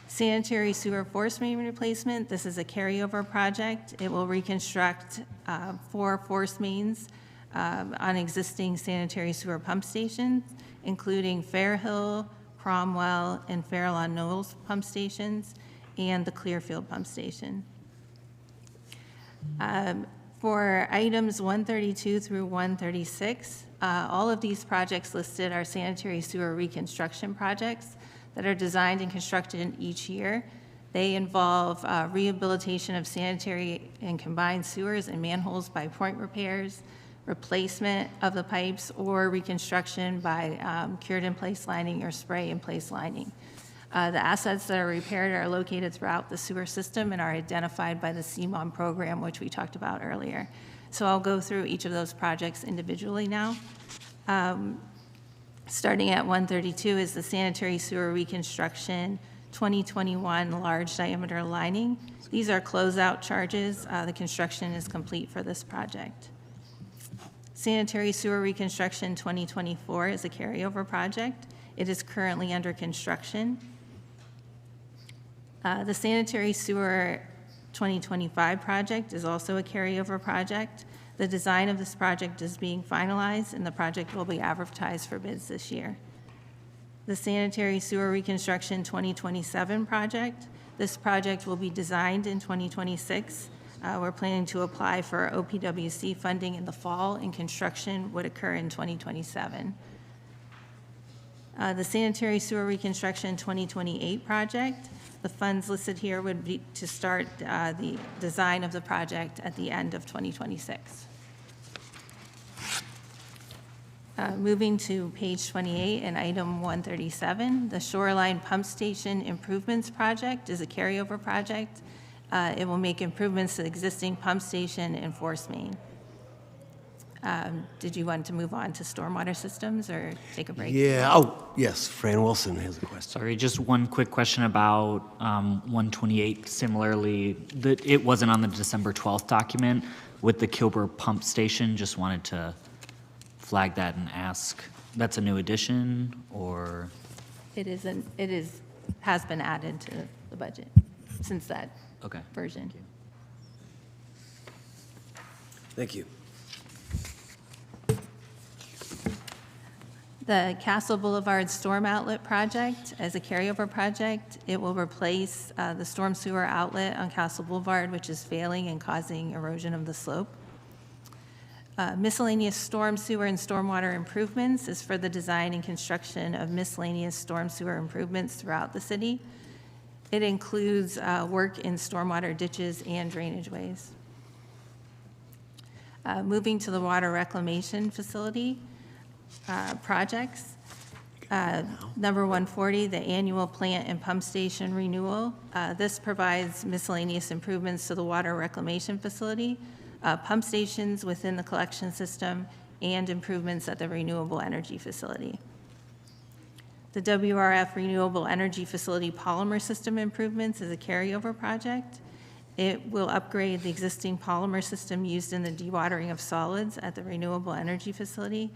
Sanitary sewer force main replacement, this is a carryover project. It will reconstruct 4 force mains on existing sanitary sewer pump stations, including Fairhill, Cromwell, and Fairlawn Knowles pump stations, and the Clearfield pump station. For items 132 through 136, all of these projects listed are sanitary sewer reconstruction projects that are designed and constructed each year. They involve rehabilitation of sanitary and combined sewers and manholes by point repairs, replacement of the pipes, or reconstruction by cured-in-place lining or spray-in-place lining. The assets that are repaired are located throughout the sewer system and are identified by the CMOM program, which we talked about earlier. So I'll go through each of those projects individually now. Starting at 132 is the sanitary sewer reconstruction 2021 large diameter lining. These are closeout charges. The construction is complete for this project. Sanitary sewer reconstruction 2024 is a carryover project. It is currently under construction. The sanitary sewer 2025 project is also a carryover project. The design of this project is being finalized, and the project will be advertised for bids this year. The sanitary sewer reconstruction 2027 project, this project will be designed in 2026. We're planning to apply for OPWC funding in the fall, and construction would occur in 2027. The sanitary sewer reconstruction 2028 project, the funds listed here would be to start the design of the project at the end of 2026. Moving to page 28 and item 137, the Shoreline Pump Station Improvements Project is a carryover project. It will make improvements to the existing pump station and force main. Did you want to move on to stormwater systems or take a break? Yeah, oh, yes, Fran Wilson has a question. Sorry, just one quick question about 128. Similarly, it wasn't on the December 12th document with the Kilburn Pump Station. Just wanted to flag that and ask, that's a new addition, or? It has been added to the budget since that Okay. version. Thank you. The Castle Boulevard Storm Outlet Project as a carryover project, it will replace the storm sewer outlet on Castle Boulevard, which is failing and causing erosion of the slope. Miscellaneous storm sewer and stormwater improvements is for the design and construction of miscellaneous storm sewer improvements throughout the city. It includes work in stormwater ditches and drainage ways. Moving to the water reclamation facility projects. Number 140, the annual plant and pump station renewal. This provides miscellaneous improvements to the water reclamation facility, pump stations within the collection system, and improvements at the renewable energy facility. The WRF Renewable Energy Facility polymer system improvements is a carryover project. It will upgrade the existing polymer system used in the dewatering of solids at the renewable energy facility,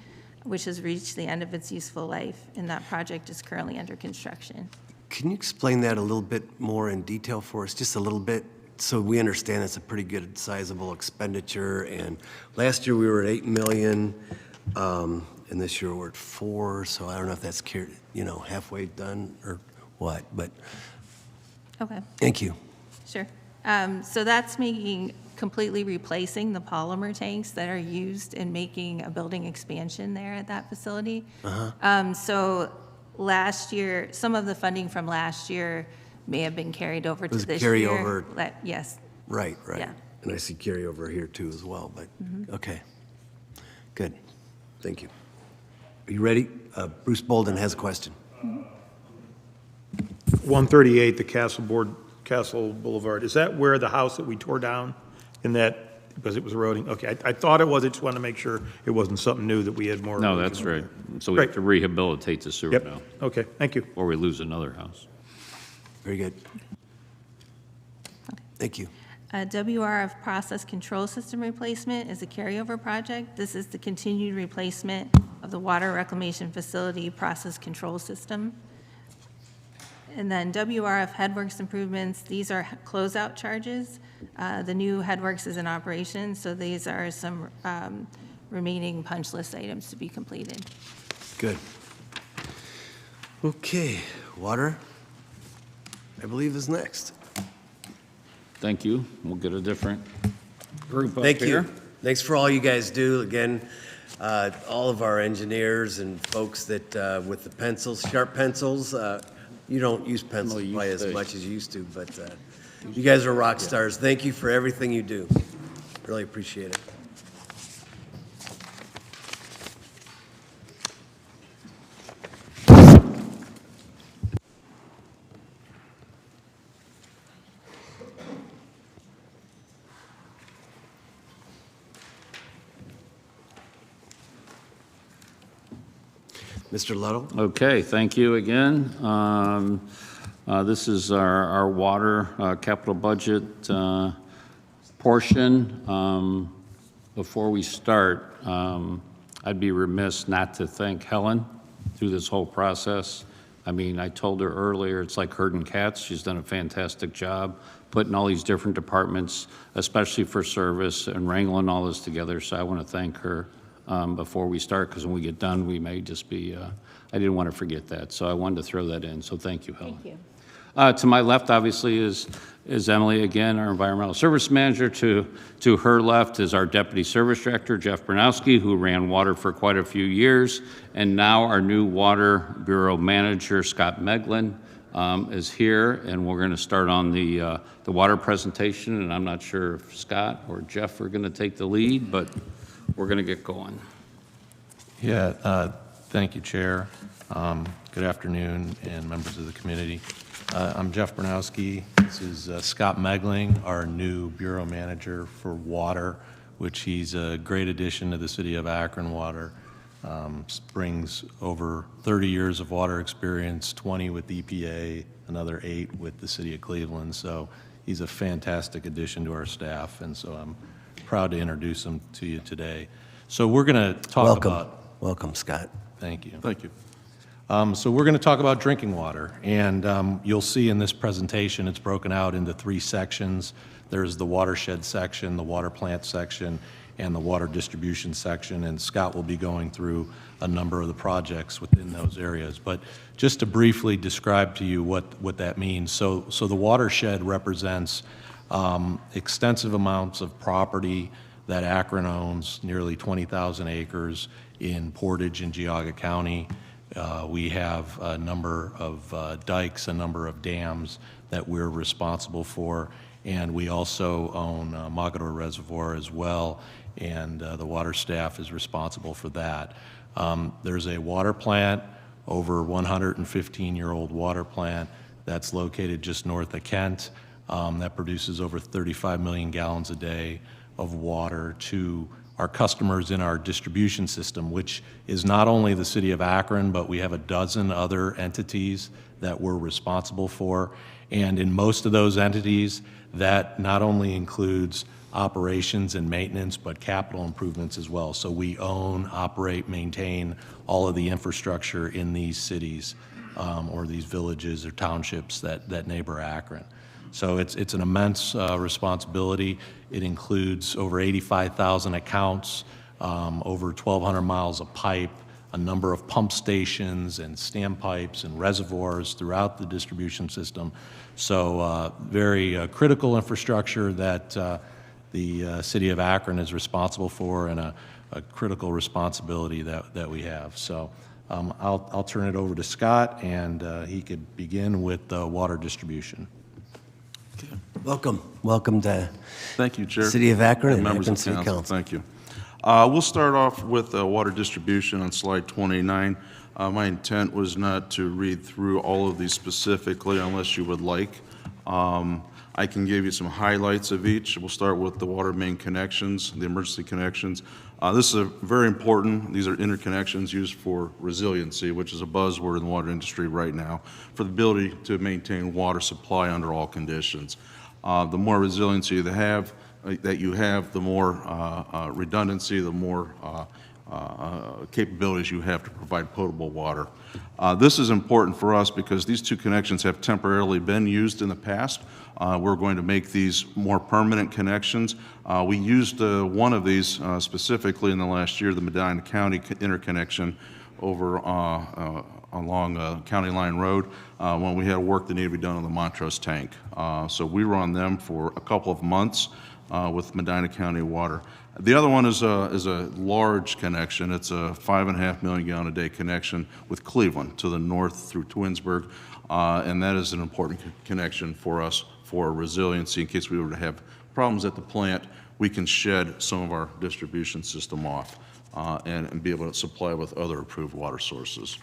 which has reached the end of its useful life, and that project is currently under construction. Can you explain that a little bit more in detail for us, just a little bit, so we understand it's a pretty good sizable expenditure? And last year we were at 8 million, and this year we're at 4, so I don't know if that's, halfway done or what, but Okay. thank you. Sure. So that's completely replacing the polymer tanks that are used in making a building expansion there at that facility. So last year, some of the funding from last year may have been carried over to Was this year. carryover. Yes. Right. Yeah. And I see carryover here too as well, but, okay. Good. Thank you. Are you ready? Bruce Bolden has a question. 138, the Castle Boulevard, is that where the house that we tore down in that, because it was eroding? Okay, I thought it was, I just wanted to make sure it wasn't something new that we had more. No, erosion that's over right. there. So we have Great. to rehabilitate the sewer Yep, now, okay, thank you. or we lose another house. Very good. Thank you. WRF process control system replacement is a carryover project. This is the continued replacement of the water reclamation facility process control system. And then WRF headworks improvements, these are closeout charges. The new headworks is in operation, so these are some remaining punch list items to be completed. Good. Okay, water, I believe, is next. Thank you. We'll get a different group up Thank here. you. Thanks for all you guys do. Again, all of our engineers and folks that, with the pencils, sharp pencils, you don't use pencils you probably as stay. much as you used to, but you guys are rock stars. Thank you for everything you do. Really appreciate it. Mr. Ludlow? Okay, thank you again. This is our water capital budget portion. Before we start, I'd be remiss not to thank Helen through this whole process. I mean, I told her earlier, it's like herding cats. She's done a fantastic job putting all these different departments, especially for service, and wrangling all this together. So I want to thank her before we start, because when we get done, we may just be, I didn't want to forget that. So I wanted to throw that in. So thank you, Helen. Thank you. To my left, obviously, is Emily again, our environmental service manager. To her left is our deputy service director, Jeff Bernowski, who ran water for quite a few years, and now our new water bureau manager, Scott Meglin, is here, and we're going to start on the water presentation. And I'm not sure if Scott or Jeff are going to take the lead, but we're going to get going. Yeah, thank you, Chair. Good afternoon, and members of the committee. I'm Jeff Bernowski. This is Scott Megling, our new Bureau Manager for Water, which he's a great addition to the City of Akron Water. Brings over 30 years of water experience, 20 with EPA, another 8 with the City of Cleveland. So he's a fantastic addition to our staff, and so I'm proud to introduce him to you today. So we're going to talk about... Welcome, Scott. Thank you. Thank you. So we're going to talk about drinking water, and you'll see in this presentation it's broken out into 3 sections. There's the watershed section, the water plant section, and the water distribution section, and Scott will be going through a number of the projects within those areas. But just to briefly describe to you what that means. So the watershed represents extensive amounts of property that Akron owns, nearly 20,000 acres in Portage and Geauga County. We have a number of dikes, a number of dams that we're responsible for, and we also own Mogador Reservoir as well, and the water staff is responsible for that. There's a water plant, over 115-year-old water plant, that's located just north of Kent, that produces over 35 million gallons a day of water to our customers in our distribution system, which is not only the City of Akron, but we have a dozen other entities that we're responsible for. And in most of those entities, that not only includes operations and maintenance, but capital improvements as well. So we own, operate, maintain all of the infrastructure in these cities or these villages or townships that neighbor Akron. So it's an immense responsibility. It includes over 85,000 accounts, over 1,200 miles of pipe, a number of pump stations and standpipes and reservoirs throughout the distribution system. So very critical infrastructure that the City of Akron is responsible for, and a critical responsibility that we have. So I'll turn it over to Scott, and he could begin with the water distribution. Welcome to Thank you, Chair. City of Akron and members Akron of City Council. Thank you. We'll start off with water distribution on slide 29. My intent was not to read through all of these specifically unless you would like. I can give you some highlights of each. We'll start with the water main connections, the emergency connections. This is very important. These are interconnections used for resiliency, which is a buzzword in the water industry right now, for the ability to maintain water supply under all conditions. The more resiliency you have, the more redundancy, the more capabilities you have to provide potable water. This is important for us because these 2 connections have temporarily been used in the past. We're going to make these more permanent connections. We used one of these specifically in the last year, the Medina County interconnection over along County Line Road when we had work that needed to be done on the Montrose tank. So we were on them for a couple of months with Medina County Water. The other one is a large connection. It's a 5.5 million gallon a day connection with Cleveland to the north through Twinsburg, and that is an important connection for us for resiliency in case we were to have problems at the plant. We can shed some of our distribution system off and be able to supply with other approved water sources.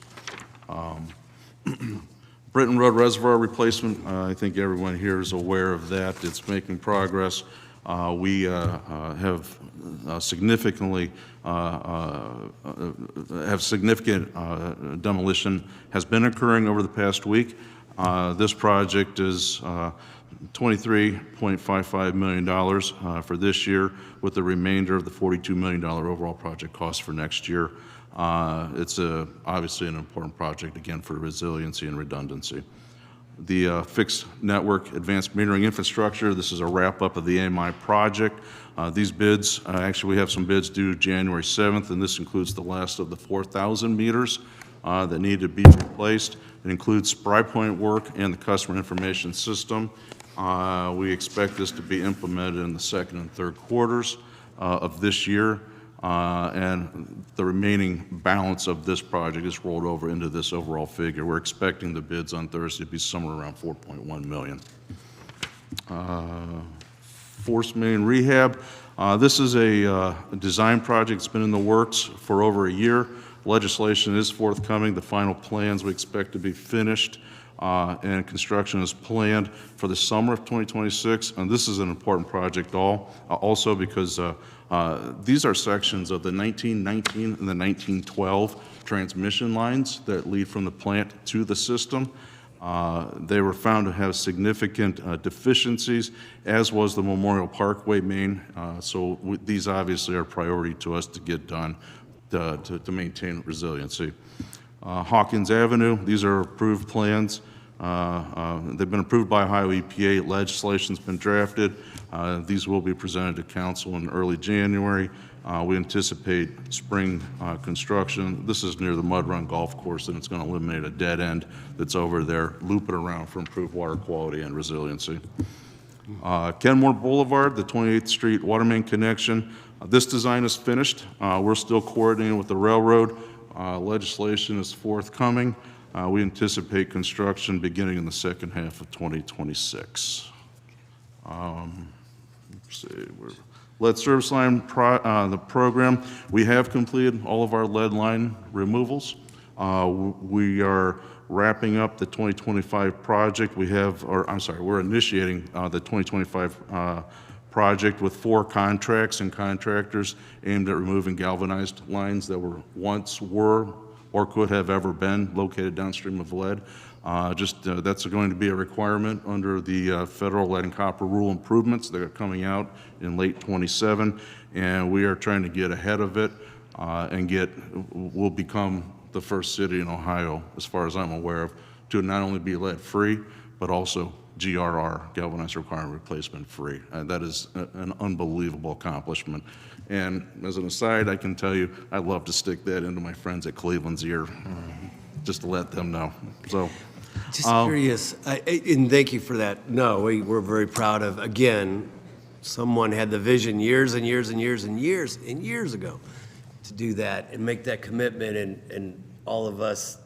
Britton Road Reservoir replacement, I think everyone here is aware of that. It's making progress. We have significant demolition has been occurring over the past week. This project is $23.55 million for this year, with the remainder of the $42 million overall project cost for next year. It's obviously an important project, again, for resiliency and redundancy. The fixed network advanced metering infrastructure, this is a wrap-up of the AMI project. These bids, actually we have some bids due January 7th, and this includes the last of the 4,000 meters that need to be replaced. It includes spry point work and the customer information system. We expect this to be implemented in the second and third quarters of this year. And the remaining balance of this project is rolled over into this overall figure. We're expecting the bids on Thursday to be somewhere around $4.1 million. Force main rehab. This is a design project that's been in the works for over a year. Legislation is forthcoming. The final plans we expect to be finished and construction is planned for the summer of 2026. And this is an important project also because these are sections of the 1919 and the 1912 transmission lines that lead from the plant to the system. They were found to have significant deficiencies, as was the Memorial Parkway main. So these obviously are a priority to us to get done to maintain resiliency. Hawkins Avenue, these are approved plans. They've been approved by Ohio EPA. Legislation's been drafted. These will be presented to council in early January. We anticipate spring construction. This is near the Mud Run Golf Course, and it's going to eliminate a dead end that's over there, loop it around for improved water quality and resiliency. Kenmore Boulevard, the 28th Street water main connection. This design is finished. We're still coordinating with the railroad. Legislation is forthcoming. We anticipate construction beginning in the second half of 2026. Lead service line the program. We have completed all of our lead line removals. We are wrapping up the 2025 project. We're initiating the 2025 project with 4 contracts and contractors aimed at removing galvanized lines that once were or could have ever been located downstream of lead. That's going to be a requirement under the federal lead and copper rule improvements that are coming out in late 27, and we are trying to get ahead of it we'll become the first city in Ohio, as far as I'm aware of, to not only be lead-free, but also GRR, galvanized requirement replacement free. That is an unbelievable accomplishment. And as an aside, I can tell you, I'd love to stick that into my friends at Cleveland's ear, just to let them know. So, just curious, and thank you for that. No, we're very proud of, again, someone had the vision years and years and years and years and years ago to do that and make that commitment, and all of us,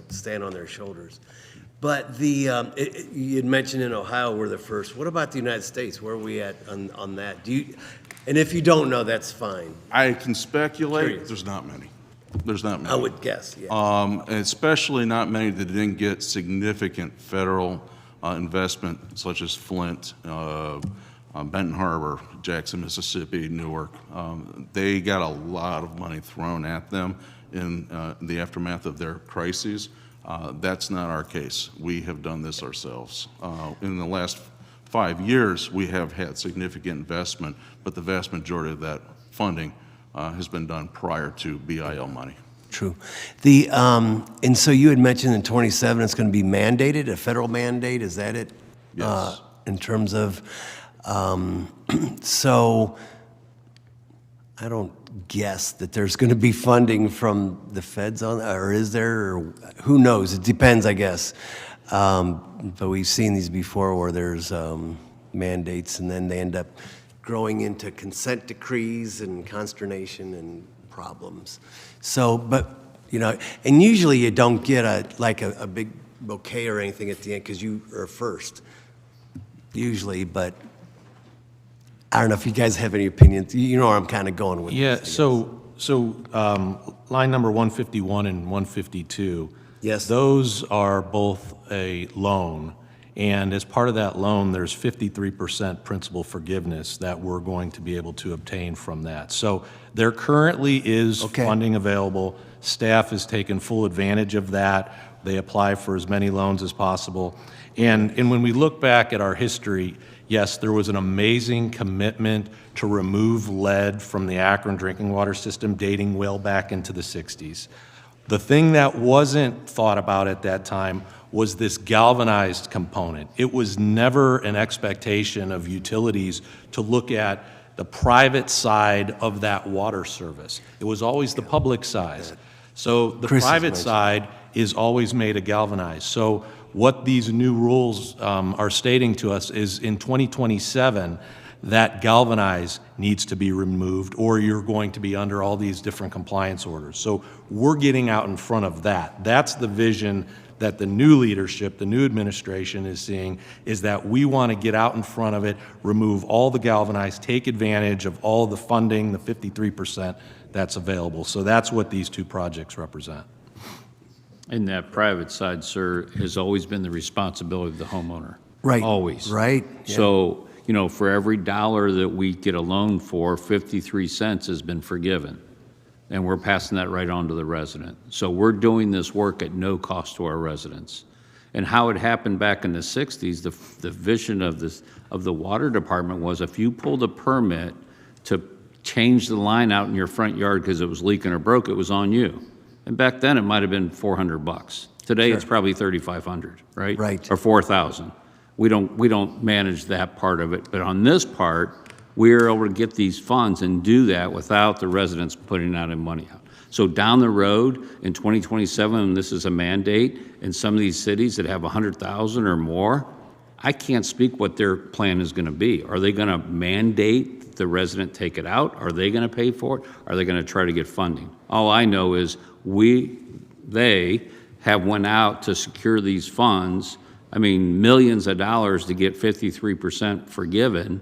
stand on their shoulders. But you had mentioned in Ohio we're the first. What about the United States? Where are we at on that? And if you don't know, that's fine. I can speculate. Curious. There's not many. There's not many. I would guess, yeah. And especially not many that didn't get significant federal investment, such as Flint, Benton Harbor, Jackson, Mississippi, Newark. They got a lot of money thrown at them in the aftermath of their crises. That's not our case. We have done this ourselves. In the last 5 years, we have had significant investment, but the vast majority of that funding has been done prior to BIL money. True. And so you had mentioned in 27 it's going to be mandated, a federal mandate. Is that it? Yes. In terms of, so I don't guess that there's going to be funding from the feds on, or is there? Or who knows? It depends, I guess. But we've seen these before where there's mandates and then they end up growing into consent decrees and consternation and problems. So, but, and usually you don't get a big bouquet or anything at the end because you are first, usually, but I don't know if you guys have any opinions. You know where I'm kind of going with this. Line number 151 and 152. Yes. Those are both a loan, and as part of that loan, there's 53% principal forgiveness that we're going to be able to obtain from that. So there currently is funding available. Staff has taken full advantage of that. They apply for as many loans as possible. And when we look back at our history, yes, there was an amazing commitment to remove lead from the Akron drinking water system dating well back into the 60s. The thing that wasn't thought about at that time was this galvanized component. It was never an expectation of utilities to look at the private side of that water service. It was always the public side. So the private side is always made of galvanized. So what these new rules are stating to us is in 2027, that galvanized needs to be removed, or you're going to be under all these different compliance orders. So we're getting out in front of that. That's the vision that the new leadership, the new administration is seeing, is that we want to get out in front of it, remove all the galvanized, take advantage of all the funding, the 53% that's available. So that's what these two projects represent. And that private side, sir, has always been the responsibility of the homeowner. Right. Always. Right. Yeah. So, you know, for every dollar that we get a loan for, 53 cents has been forgiven. And we're passing that right on to the resident. So we're doing this work at no cost to our residents. And how it happened back in the 60s, the vision of the water department was if you pulled a permit to change the line out in your front yard because it was leaking or broke, it was on you. And back then it might have been $400. Today it's probably $3,500, right? Right. Or $4,000. We don't manage that part of it. But on this part, we're able to get these funds and do that without the residents putting out any money out. So down the road in 2027, and this is a mandate in some of these cities that have 100,000 or more, I can't speak what their plan is going to be. Are they going to mandate the resident take it out? Are they going to pay for it? Are they going to try to get funding? All I know is they have went out to secure these funds. I mean, millions of dollars to get 53% forgiven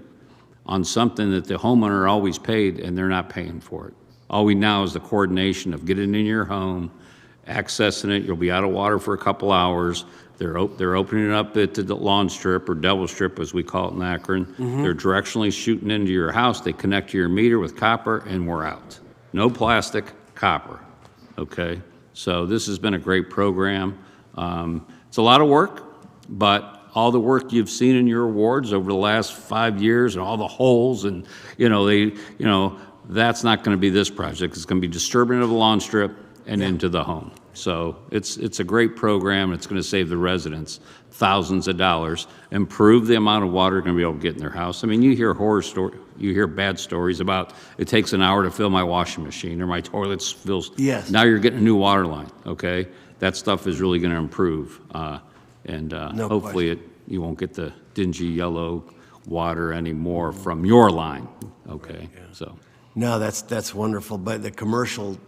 on something that the homeowner always paid, and they're not paying for it. All we now is the coordination of getting in your home, accessing it. You'll be out of water for a couple hours. They're opening it up at the lawn strip, or devil strip as we call it in Akron. They're directionally shooting into your house. They connect to your meter with copper, and we're out. No plastic, copper, okay? So this has been a great program. It's a lot of work, but all the work you've seen in your awards over the last 5 years and all the holes and, that's not going to be this project. It's going to be disturbing of the lawn strip and into the home. So it's a great program. It's going to save the residents thousands of dollars, improve the amount of water they're going to be able to get in their house. I mean, you hear bad stories about it takes an hour to fill my washing machine or my toilet fills. Yes. Now you're getting a new water line, okay? That stuff is really going to improve. Hopefully you won't get the dingy yellow water anymore from your line, okay? So. No, that's wonderful, but the commercial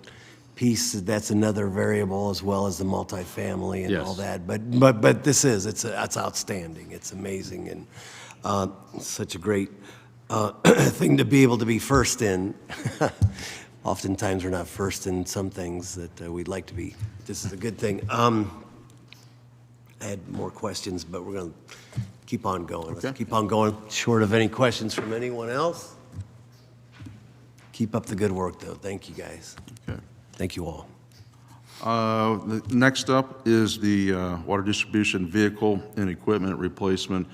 piece, that's another variable as well as the multifamily and all that. But this it's outstanding. It's amazing and such a great thing to be able to be first in. Oftentimes we're not first in some things that we'd like to be. This is a good thing. I had more questions, but we're going to keep on going. Let's keep on going. Short of any questions from anyone else? Keep up the good work, though. Thank you, guys. Okay. Thank you all. The next up is the water distribution vehicle and equipment replacement.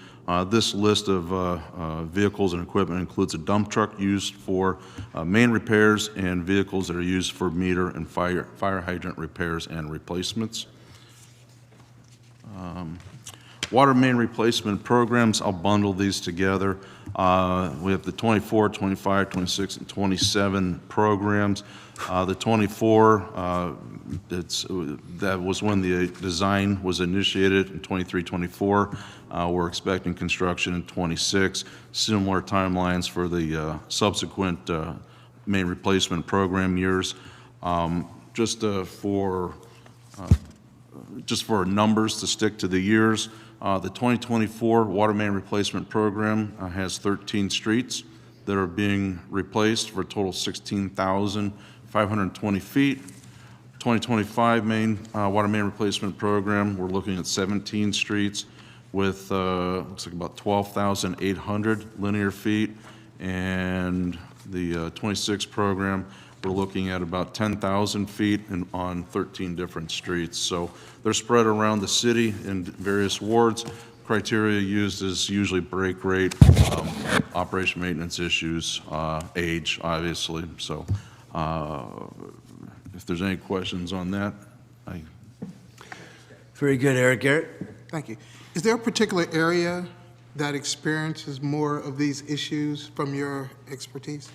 This list of vehicles and equipment includes a dump truck used for main repairs and vehicles that are used for meter and fire hydrant repairs and replacements. Water main replacement programs, I'll bundle these together. We have the 24, 25, 26, and 27 programs. The 24, that was when the design was initiated in 23, 24. We're expecting construction in 26. Similar timelines for the subsequent main replacement program years. Just for numbers to stick to the years, the 2024 water main replacement program has 13 streets that are being replaced for a total of 16,520 feet. 2025 water main replacement program, we're looking at 17 streets with looks like about 12,800 linear feet, and the 26 program, We're looking at about 10,000 feet on 13 different streets. So they're spread around the city in various wards. Criteria used is usually break rate, operation maintenance issues, age, obviously. So if there's any questions on that, Very good, Eric. Garrett? Thank you. Is there a particular area that experiences more of these issues from your expertise?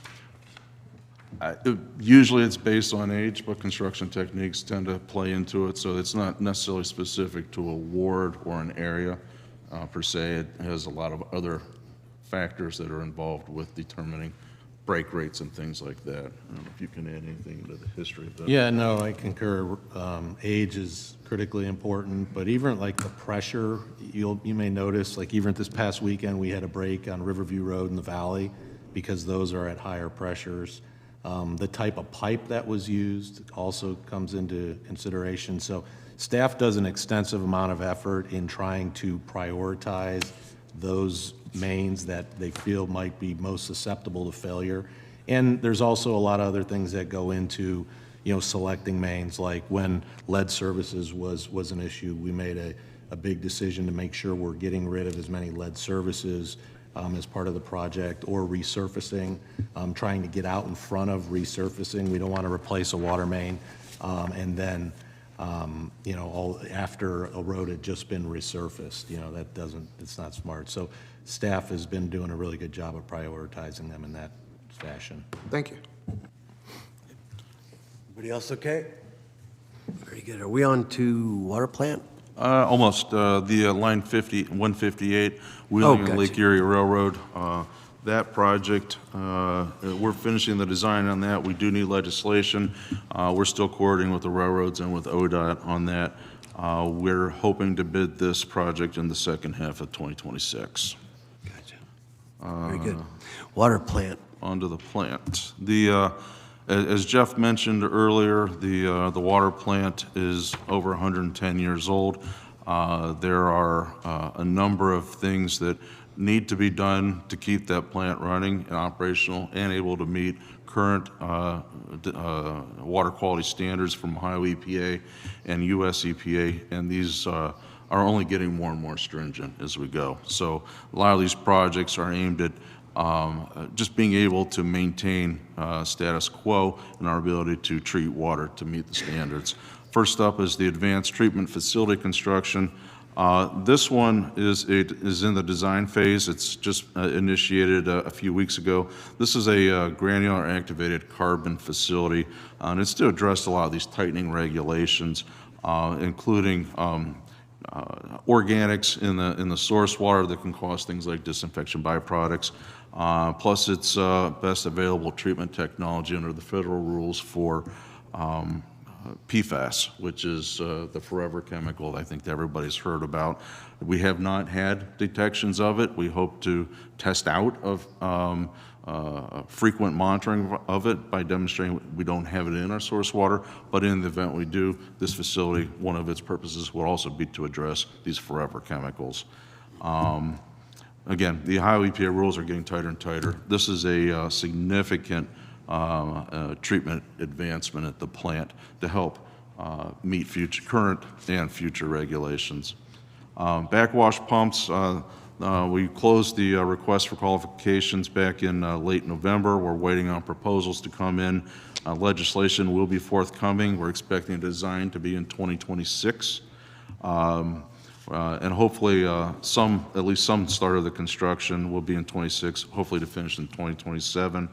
Usually it's based on age, but construction techniques tend to play into it, so it's not necessarily specific to a ward or an area per se. It has a lot of other factors that are involved with determining break rates and things like that. I don't know if you can add anything to the history of that. Yeah, no, I concur. Age is critically important, but even like the pressure, you may notice, like even this past weekend, we had a break on Riverview Road in the valley because those are at higher pressures. The type of pipe that was used also comes into consideration. So staff does an extensive amount of effort in trying to prioritize those mains that they feel might be most susceptible to failure. And there's also a lot of other things that go into, selecting mains, like when lead services was an issue, we made a big decision to make sure we're getting rid of as many lead services as part of the project, or resurfacing, trying to get out in front of resurfacing. We don't want to replace a water main and then all after a road had just been resurfaced. It's not smart. So staff has been doing a really good job of prioritizing them in that fashion. Thank you. Everybody else okay? Very good. Are we on to water plant? Almost. The line 158, Wheeling and gotcha. Lake Erie Railroad. That project, we're finishing the design on that. We do need legislation. We're still coordinating with the railroads and with ODOT on that. We're hoping to bid this project in the second half of 2026. Gotcha. Very good. Water plant. Onto the plant. As Jeff mentioned earlier, the water plant is over 110 years old. There are a number of things that need to be done to keep that plant running and operational and able to meet current water quality standards from Ohio EPA and US EPA, and these are only getting more and more stringent as we go. So a lot of these projects are aimed at just being able to maintain status quo and our ability to treat water to meet the standards. First up is the advanced treatment facility construction. This one is in the design phase. It's just initiated a few weeks ago. This is a granular activated carbon facility, and it's to address a lot of these tightening regulations, including organics in the source water that can cause things like disinfection byproducts. Plus, it's best available treatment technology under the federal rules for PFAS, which is the forever chemical I think that everybody's heard about. We have not had detections of it. We hope to test out of frequent monitoring of it by demonstrating we don't have it in our source water, but in the event we do, this facility, one of its purposes will also be to address these forever chemicals. Again, the Ohio EPA rules are getting tighter and tighter. This is a significant treatment advancement at the plant to help meet current and future regulations. Backwash pumps, we closed the request for qualifications back in late November. We're waiting on proposals to come in. Legislation will be forthcoming. We're expecting a design to be in 2026. And hopefully at least some start of the construction will be in 26, hopefully to finish in 2027.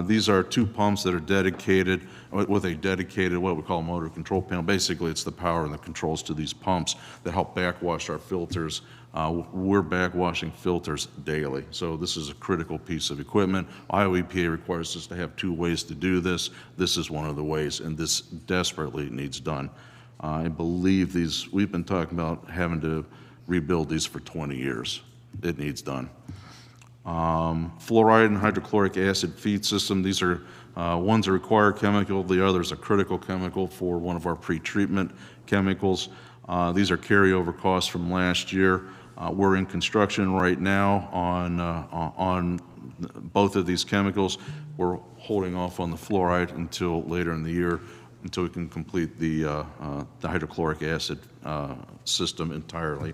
These are two pumps that are dedicated with a dedicated what we call a motor control panel. Basically, it's the power and the controls to these pumps that help backwash our filters. We're backwashing filters daily, so this is a critical piece of equipment. Ohio EPA requires us to have two ways to do this. This is one of the ways, and this desperately needs done. I believe we've been talking about having to rebuild these for 20 years. It needs done. Fluoride and hydrochloric acid feed system. These are one's a required chemical, the other is a critical chemical for one of our pre-treatment chemicals. These are carryover costs from last year. We're in construction right now on both of these chemicals. We're holding off on the fluoride until later in the year, until we can complete the hydrochloric acid system entirely.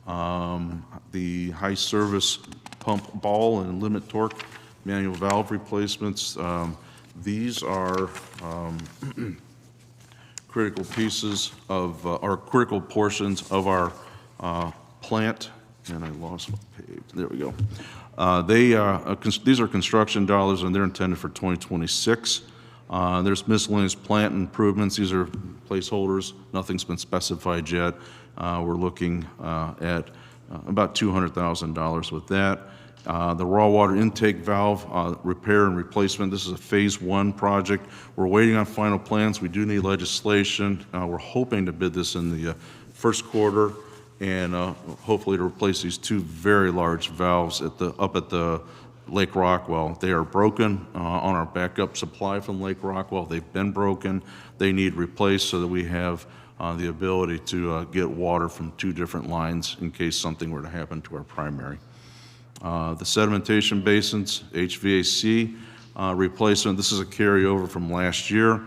The high service pump ball and limit torque manual valve replacements. These are critical pieces of, or critical portions of our plant. And I lost my page. There we go. These are construction dollars, and they're intended for 2026. There's miscellaneous plant improvements. These are placeholders. Nothing's been specified yet. We're looking at about $200,000 with that. The raw water intake valve repair and replacement. This is a phase 1 project. We're waiting on final plans. We do need legislation. We're hoping to bid this in the first quarter, and hopefully to replace these 2 very large valves up at the Lake Rockwell. They are broken on our backup supply from Lake Rockwell. They've been broken. They need replaced so that we have the ability to get water from 2 different lines in case something were to happen to our primary. The sedimentation basins, HVAC replacement. This is a carryover from last year.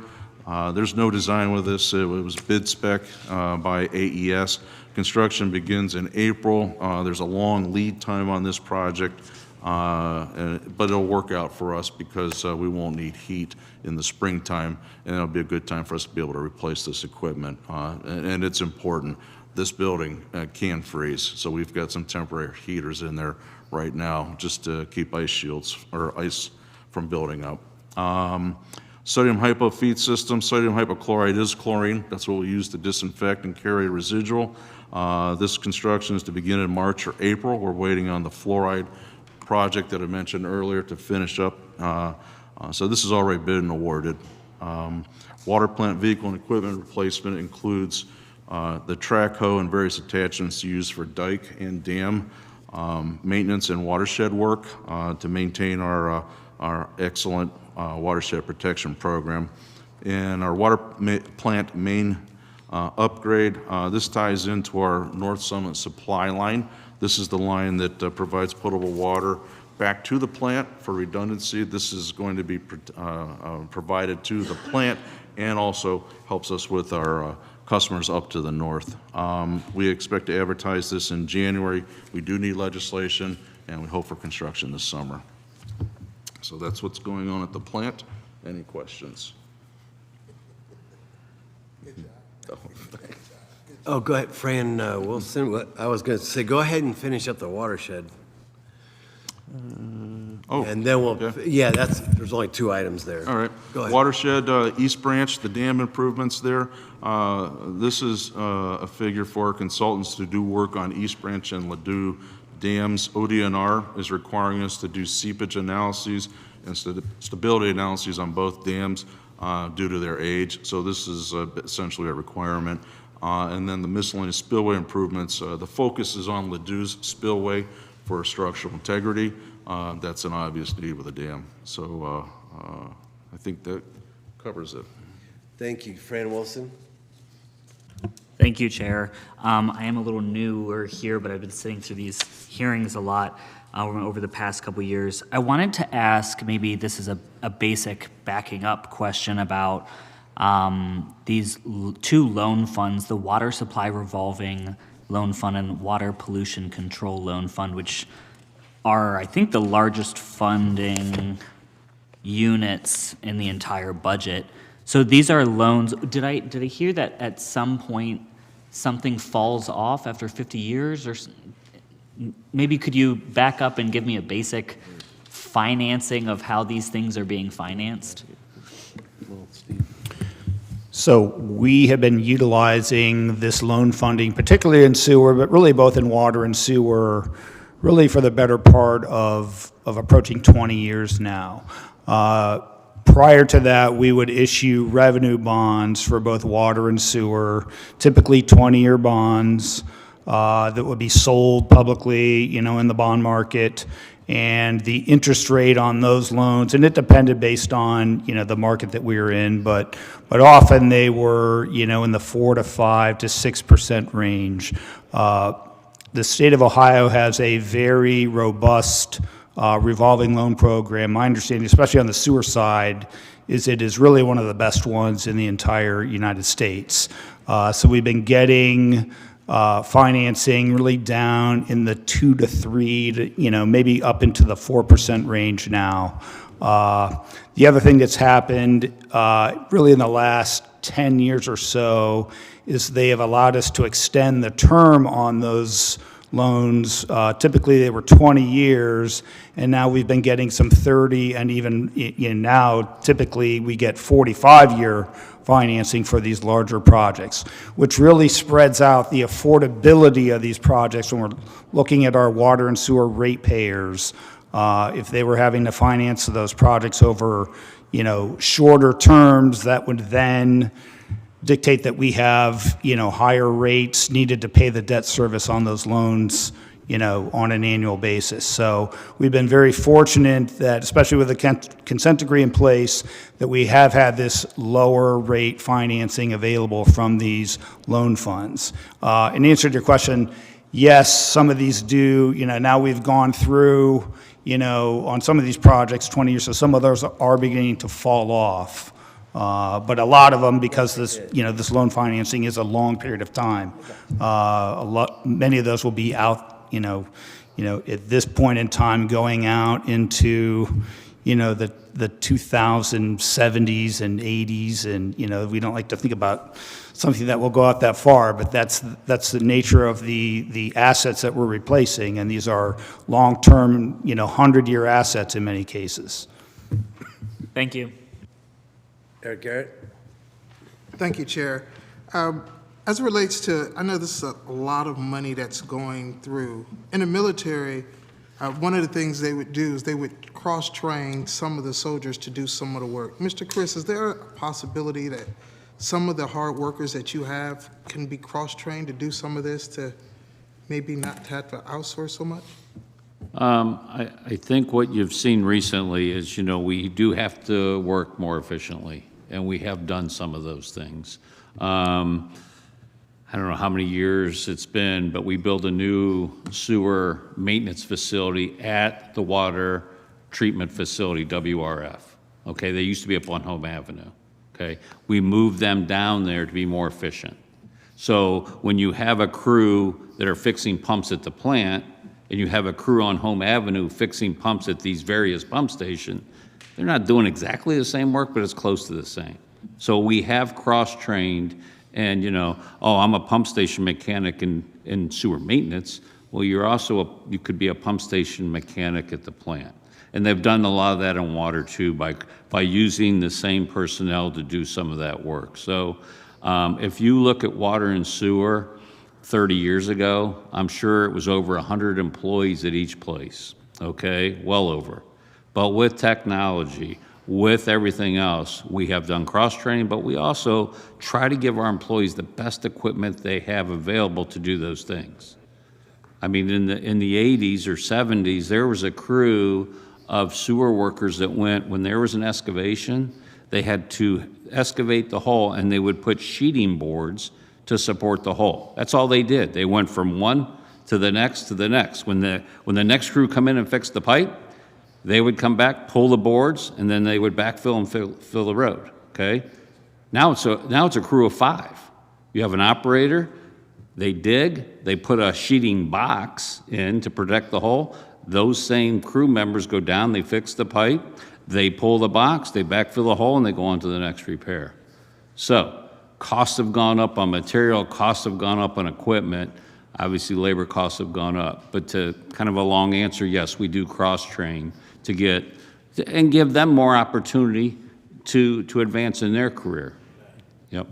There's no design with this. It was bid spec by AES. Construction begins in April. There's a long lead time on this project, but it'll work out for us because we won't need heat in the springtime, and it'll be a good time for us to be able to replace this equipment. And it's important. This building can freeze, so we've got some temporary heaters in there right now just to keep ice shields or ice from building up. Sodium hypo feed system. Sodium hypochlorite is chlorine. That's what we use to disinfect and carry residual. This construction is to begin in March or April. We're waiting on the fluoride project that I mentioned earlier to finish up. So this is already bid and awarded. Water plant vehicle and equipment replacement includes the track hoe and various attachments used for dike and dam maintenance and watershed work to maintain our excellent watershed protection program. And our water plant main upgrade, this ties into our North Summit supply line. This is the line that provides potable water back to the plant for redundancy. This is going to be provided to the plant and also helps us with our customers up to the north. We expect to advertise this in January. We do need legislation, and we hope for construction this summer. So that's what's going on at the plant. Any questions? Oh, go ahead, Fran Wilson. I was going to say, go ahead and finish up the watershed. And then we'll, there's only 2 items there. All right. Go ahead. Watershed, East Branch, the dam improvements there. This is a figure for our consultants to do work on East Branch and Ladue dams. ODNR is requiring us to do seepage analyses and stability analyses on both dams due to their age. So this is essentially a requirement. And then the miscellaneous spillway improvements. The focus is on Ladue's spillway for structural integrity. That's an obvious need with a dam. So I think that covers it. Thank you. Fran Wilson. Thank you, Chair. I am a little newer here, but I've been sitting through these hearings a lot over the past couple years. I wanted to ask, maybe this is a basic backing up question about these 2 loan funds, the Water Supply Revolving Loan Fund and Water Pollution Control Loan Fund, which are, I think, the largest funding units in the entire budget. So these are loans. Did I hear that at some point something falls off after 50 years? Or maybe could you back up and give me a basic financing of how these things are being financed? So we have been utilizing this loan funding, particularly in sewer, but really both in water and sewer, really for the better part of approaching 20 years now. Prior to that, we would issue revenue bonds for both water and sewer, typically 20-year bonds that would be sold publicly, in the bond market. And the interest rate on those loans, and it depended based on, the market that we were in, but often they were, in the 4 to 5 to 6% range. The state of Ohio has a very robust revolving loan program. My understanding, especially on the sewer side, is it is really one of the best ones in the entire United States. So we've been getting financing really down in the 2 to 3 to, maybe up into the 4% range now. The other thing that's happened really in the last 10 years or so is they have allowed us to extend the term on those loans. Typically, they were 20 years, and now we've been getting some 30, and even now, typically, we get 45-year financing for these larger projects, which really spreads out the affordability of these projects when we're looking at our water and sewer ratepayers. If they were having to finance those projects over, shorter terms, that would then dictate that we have, higher rates needed to pay the debt service on those loans, on an annual basis. So we've been very fortunate that, especially with the consent decree in place, that we have had this lower rate financing available from these loan funds. In answer to your question, yes, some of these do, now we've gone through, on some of these projects 20 years, so some of those are beginning to fall off. But a lot of them, because this loan financing is a long period of time, many of those will be out, at this point in time, going out into, the 2070s and 80s, and we don't like to think about something that will go out that far, but that's the nature of the assets that we're replacing, and these are long-term, 100-year assets in many cases. Thank you. Eric Garrett? Thank you, Chair. As it relates to, I know this is a lot of money that's going through. In the military, one of the things they would do is they would cross-train some of the soldiers to do some of the work. Mr. Chris, is there a possibility that some of the hard workers that you have can be cross-trained to do some of this to maybe not have to outsource so much? I think what you've seen recently is, we do have to work more efficiently, and we have done some of those things. I don't know how many years it's been, but we built a new sewer maintenance facility at the water treatment facility, WRF. Okay, they used to be up on Home Avenue. Okay, we moved them down there to be more efficient. So when you have a crew that are fixing pumps at the plant, and you have a crew on Home Avenue fixing pumps at these various pump stations, they're not doing exactly the same work, but it's close to the same. So we have cross-trained, and I'm a pump station mechanic in sewer maintenance. Well, you could be a pump station mechanic at the plant. And they've done a lot of that in water too, by using the same personnel to do some of that work. So if you look at water and sewer 30 years ago, I'm sure it was over 100 employees at each place, okay? Well over. But with technology, with everything else, we have done cross-training, but we also try to give our employees the best equipment they have available to do those things. I mean, in the 80s or 70s, there was a crew of sewer workers that went, when there was an excavation, they had to excavate the hole, and they would put sheeting boards to support the hole. That's all they did. They went from one to the next to the next. When the next crew come in and fix the pipe, they would come back, pull the boards, and then they would backfill and fill the road, okay? Now it's a crew of 5. You have an operator, they dig, they put a sheeting box in to protect the hole. Those same crew members go down, they fix the pipe, they pull the box, they backfill the hole, and they go on to the next repair. So, costs have gone up on material, costs have gone up on equipment. Obviously, labor costs have gone up. But to kind of a long answer, yes, we do cross-train and give them more opportunity to advance in their career. Yep.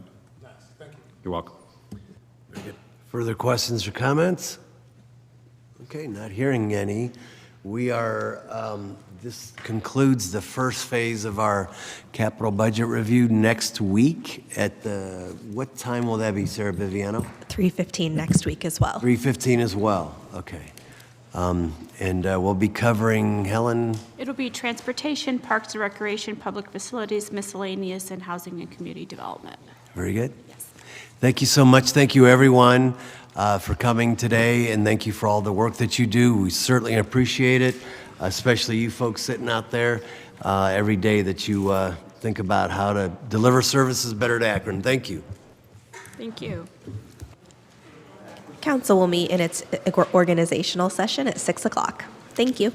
Thank you. You're welcome. Further questions or comments? Okay, not hearing any. We are, this concludes the first phase of our capital budget review next week at what time will that be, Sarah Viviano? 3:15 next week as well. 3:15 as well, okay. And we'll be covering, Helen? It'll be transportation, parks and recreation, public facilities, miscellaneous, and housing and community development. Very good. Yes. Thank you so much. Thank you, everyone, for coming today, and thank you for all the work that you do. We certainly appreciate it. especially you folks sitting out there, every day that you think about how to deliver services better to Akron. Thank you. Thank you. Council will meet in its organizational session at 6 o'clock. Thank you.